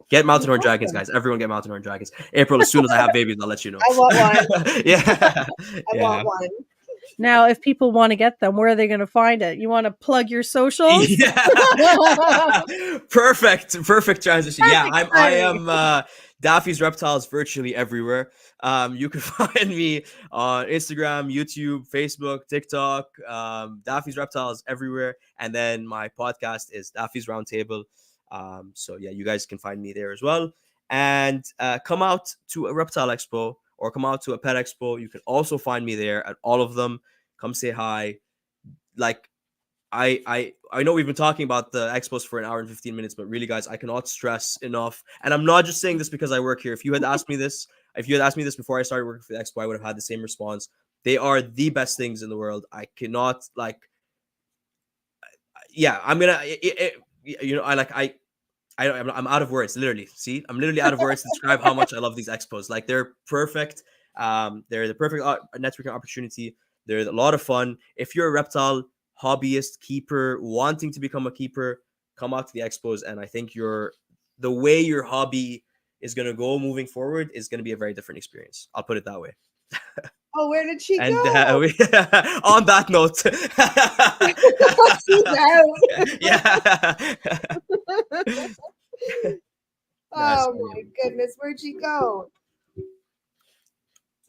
Get mountain horn dragons, guys. Everyone get mountain horn dragons. April, as soon as I have babies, I'll let you know. I want one. Yeah. I want one. Now, if people want to get them, where are they going to find it? You want to plug your socials? Yeah. Perfect transition. Yeah, Perfect I am Daffy's Reptiles virtually everywhere. You can find me on Instagram, YouTube, Facebook, TikTok, Daffy's Reptiles everywhere. And then my podcast is Daffy's Roundtable. So yeah, you guys can find me there as well. And come out to a Reptile Expo or come out to a Pet Expo. You can also find me there at all of them. Come say hi. Like I know we've been talking about the expos for an hour and 15 minutes, but really, guys, I cannot stress enough. And I'm not just saying this because I work here. If you had asked me this before I started working for the expo, I would have had the same response. They are the best things in the world. I cannot I'm gonna I'm out of words. Literally, see, I'm literally out of words to describe how much I love these expos. Like they're perfect. They're the perfect networking opportunity. They're a lot of fun. If you're a reptile hobbyist, keeper, wanting to become a keeper, come out to the expos, and I think the way your hobby is going to go moving forward is going to be a very different experience. I'll put it that way. Oh, where did she And go? on that note, She's out. yeah. Oh my goodness, where'd she go?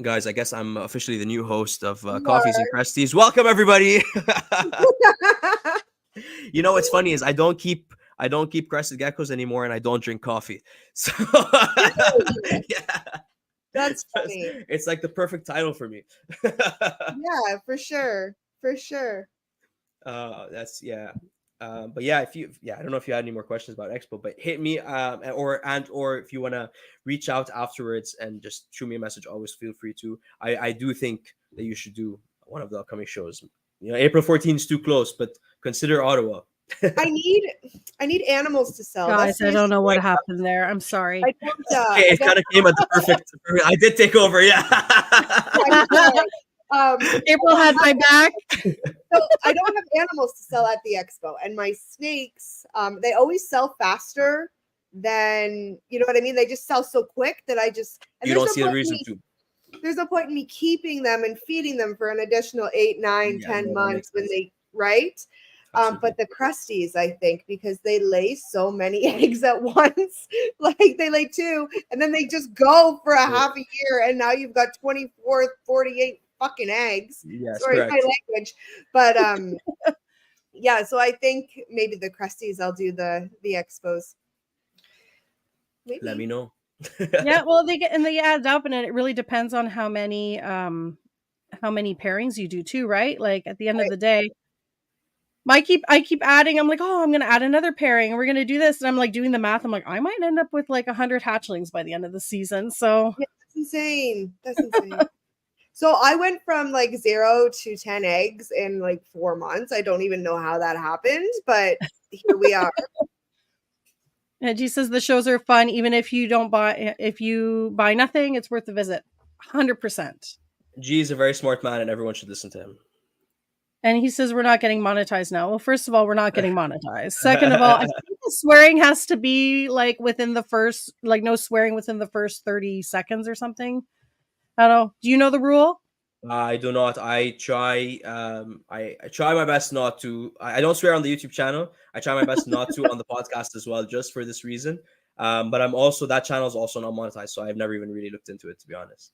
Guys, I guess I'm officially the new host of You Coffees and are. Cresties. Welcome, everybody. You know what's funny is I don't keep Crested Geckos anymore, and I don't drink coffee. So yeah, That's funny. it's like the perfect title for me. Yeah, for sure. That's yeah. But yeah, I don't know if you had any more questions about Expo, but hit me or if you want to reach out afterwards and just shoot me a message, always feel free to. I do think that you should do one of the upcoming shows. You know, April 14th is too close, but consider Ottawa. I need animals to sell. Guys, That's I don't know what seriously- happened there. I'm sorry. I don't, It kind of came at the perfect. I did take over, yeah. I'm sorry. April had my back. So I don't have animals to sell at the expo, and my snakes, they always sell faster than, you know what I mean? They just sell so quick that I just and You there's don't no see the point in reason me- to. There's no point in me keeping them and feeding them for an additional 8, 9, Yeah, 10 no, that months makes when sense. they right. But the Cresties, I think, because they lay so many eggs at once, like they lay 2 and then they just go for a half a year, and now you've got 24, 48 fucking eggs. Yes, Sorry, correct. my language. But yeah, so I think maybe the Cresties, I'll do the expos. Maybe. Let me know. Yeah, well, they add up, and it really depends on how many pairings you do too, right? Like at the end of the day, I keep adding. I'm like, oh, I'm gonna add another pairing, and we're gonna do this, and I'm like doing the math. I'm like, I might end up with like 100 hatchlings by the end of the season. So Yeah, that's insane. That's insane. So I went from like 0 to 10 eggs in like 4 months. I don't even know how that happened, but here we are. and G says the shows are fun, even if you buy nothing, it's worth the visit. 100%. G is a very smart man, and everyone should listen to him. And he says we're not getting monetized now. Well, first of all, we're not getting monetized. Second of all, I think the swearing has to be like within the first, like no swearing within the first 30 seconds or something. I don't know. Do you know the rule? I do not. I try. I try my best not to. I don't swear on the YouTube channel. I try my best not to on the podcast as well, just for this reason. But that channel is also not monetized, so I've never even really looked into it, to be honest.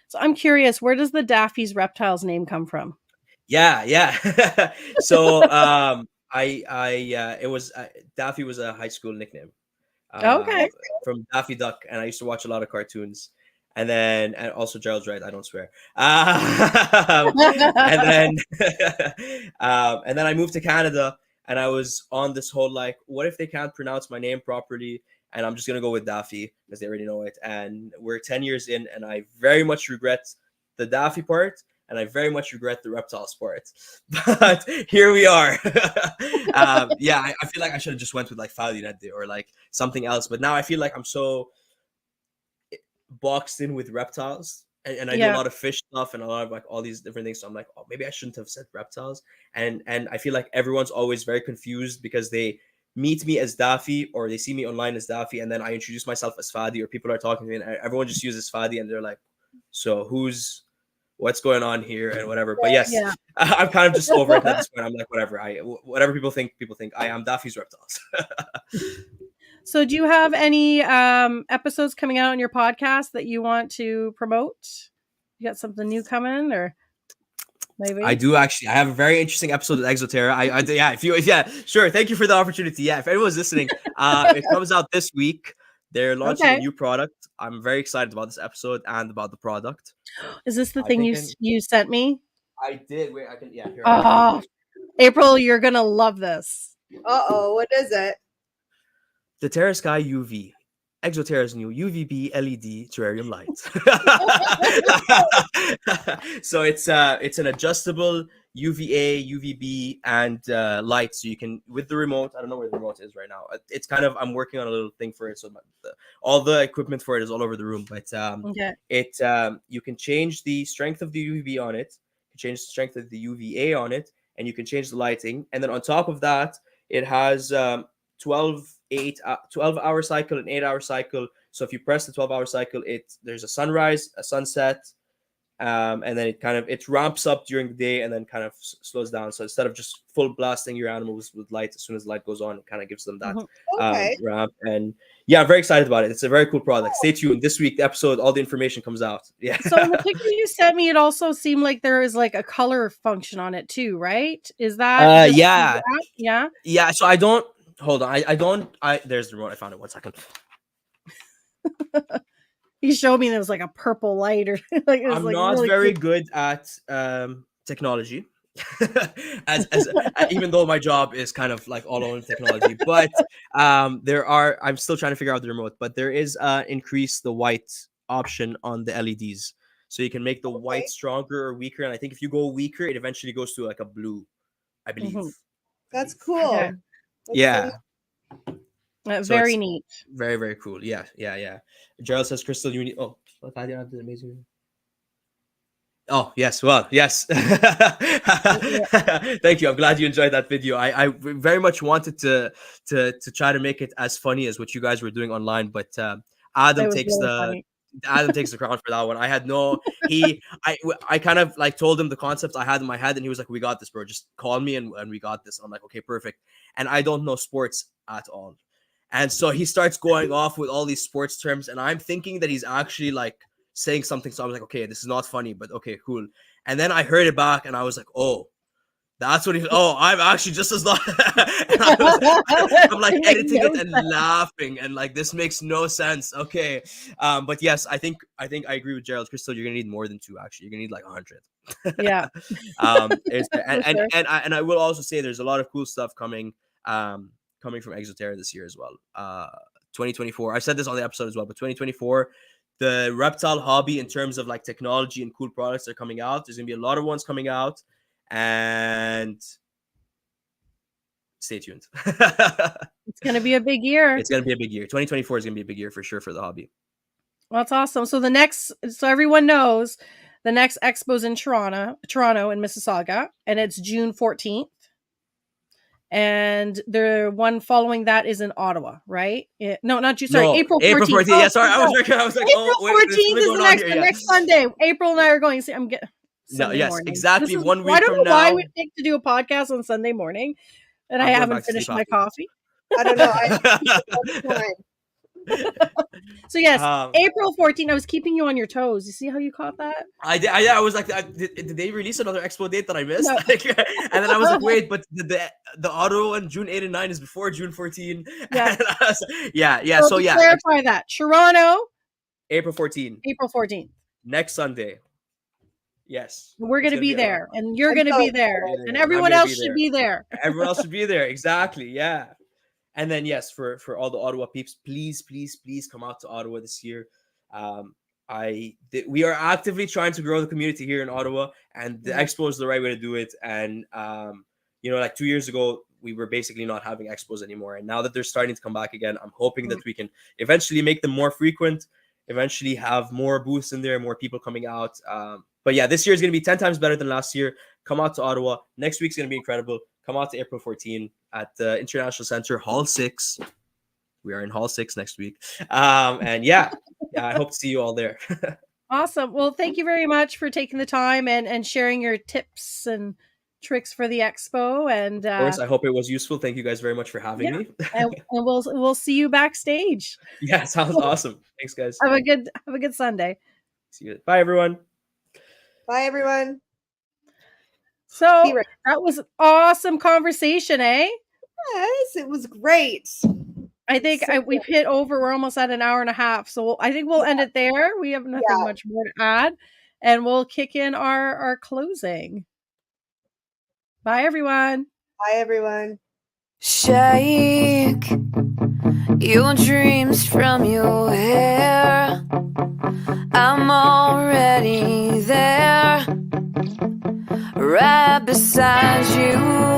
So I'm curious, where does the Daffy's Reptiles name come from? Yeah. So it was Daffy was a high school nickname. Okay. From Daffy Duck, and I used to watch a lot of cartoons. And also Gerald's right, I don't swear. And then and then I moved to Canada, and I was on this whole like, what if they can't pronounce my name properly? And I'm just gonna go with Daffy because they already know it. And we're 10 years in, and I very much regret the Daffy part, and I very much regret the Reptiles part. But here we are. Yeah, I feel like I should have just went with like Fadi Naddeh or like something else. But now I feel like I'm so boxed in with reptiles, and I do a lot of fish stuff and a lot of like all these different things. So I'm like, oh, maybe I shouldn't have said reptiles. And I feel like everyone's always very confused because they meet me as Daffy or they see me online as Daffy, and then I introduce myself as Fadi, or people are talking to me and everyone just uses Fadi, and they're like, so what's going on here and whatever. But yes, I'm kind of just over it at this point. I'm like, whatever people think. I am Daffy's Reptiles. So do you have any episodes coming out on your podcast that you want to promote? You got something new coming, or maybe? I do actually. I have a very interesting episode of Exoterra. Yeah, sure. Thank you for the opportunity. Yeah, if anyone's listening, it comes out this week. They're launching a new product. I'm very excited about this episode and about the product. Is this the thing you sent me? I did. Wait, I can. Yeah. Here, oh, April, you're gonna love this. What is it? The Terra Sky UV, Exoterra's new UVB LED terrarium light. So it's an adjustable UVA, UVB, and light. So you can, with the remote. I don't know where the remote is right now. It's kind of, I'm working on a little thing for it. So all the equipment for it is all over the room. But you can change the strength of the UVB on it. You can change the strength of the UVA on it, and you can change the lighting. And then on top of that, it has 12-hour cycle and 8-hour cycle. So if you press the 12-hour cycle, there's a sunrise, a sunset, and then it ramps up during the day and then kind of slows down. So instead of just full blasting your animals with light, as soon as the light goes on, it kind of gives them that ramp. And yeah, I'm very excited about it. It's a very cool product. Stay tuned. This week, the episode, all the information comes out. Yeah. So in the picture you sent me, it also seemed like there is like a color function on it too, right? Is that? Yeah. Yeah. So I don't. Hold on. There's the remote. I found it. 1 second. He showed me there was like a purple light, or like it was I'm like not really very cute. good at technology, as even though my job is kind of like all over technology. But I'm still trying to figure out the remote. But there is increase the white option on the LEDs, so you can make the white stronger or weaker. And I think if you go weaker, it eventually goes to like a blue, I believe. That's cool. Okay. Yeah. Very neat. Very, very cool. Yeah. Gerald says, Crystal, you need. Oh, amazing. Oh, yes. Well, yes. Thank you. I'm glad you enjoyed that video. I very much wanted to try to make it as funny as what you guys were doing online, but Adam takes the crown for that one. I had I kind of like told him the concepts I had in my head, and he was like, we got this, bro. Just call me and we got this. I'm like, okay, perfect. And I don't know sports at all. And so he starts going off with all these sports terms, and I'm thinking that he's actually like saying something. So I was like, okay, this is not funny, but okay, cool. And then I heard it back, and I was like, oh, that's what I'm actually just as not. I'm like editing it and laughing, and like, this makes no sense. Okay. But yes, I think I agree with Gerald. Crystal, you're gonna need more than 2, actually. You're gonna need like 100. Yeah. And I will also say there's a lot of cool stuff coming from Exoterra this year as well. 2024. I said this on the episode as well, but 2024, the reptile hobby in terms of like technology and cool products are coming out. There's gonna be a lot of ones coming out, and stay tuned. It's gonna be a big year. It's gonna be a big year. 2024 is gonna be a big year for sure for the hobby. Well, that's awesome. So so everyone knows, the next Expo's in Toronto in Mississauga, and it's June 14th. And the one following that is in Ottawa, right? April 14th. April 14th. Yeah, sorry, I was like, April 14th is the next Sunday. April and I are going. See, I'm getting. Exactly. 1 week from now. I don't know why we think to do a podcast on Sunday morning, and I haven't finished my coffee. I don't know. So yes, Um, April 14th. I was keeping you on your toes. You see how you caught that? I was like, did they release another Expo date that I missed? No. And then I was like, wait, but the Ottawa on June 8 and 9 is before June 14. Yeah. And I was yeah. So So to yeah, clarify that. Toronto, April 14, April 14th. next Sunday. Yes, We're it's going to be a lot. there, and you're I'm going to so be there, excited. and I'm everyone gonna else be should there. be there. Everyone else should be there. Exactly. Yeah. And then yes, for all the Ottawa peeps, please come out to Ottawa this year. We are actively trying to grow the community here in Ottawa, and the Expo is the right way to do it. And like 2 years ago, we were basically not having Expos anymore, and now that they're starting to come back again, I'm hoping that we can eventually make them more frequent, eventually have more booths in there, more people coming out. But yeah, this year is going to be 10 times better than last year. Come out to Ottawa. Next week's going to be incredible. Come out to April 14 at the International Center, Hall 6. We are in Hall 6 next week. And yeah, I hope to see you all there. Awesome. Well, thank you very much for taking the time and sharing your tips and tricks for the Expo. And Of course, I hope it was useful. Thank you guys very much for having me. and we'll see you backstage. Yeah, sounds awesome. Thanks, guys. Have a good Sunday. See you. Bye, everyone. Bye, everyone. So Be right- that was an awesome conversation, eh? Yes, it was great. I think we've hit over. We're almost at an hour and a half, so I think we'll end it there. We have nothing much more to add, and we'll kick in our closing. Bye, everyone. Bye, everyone. Shake your dreams from your hair. I'm already there, right beside you.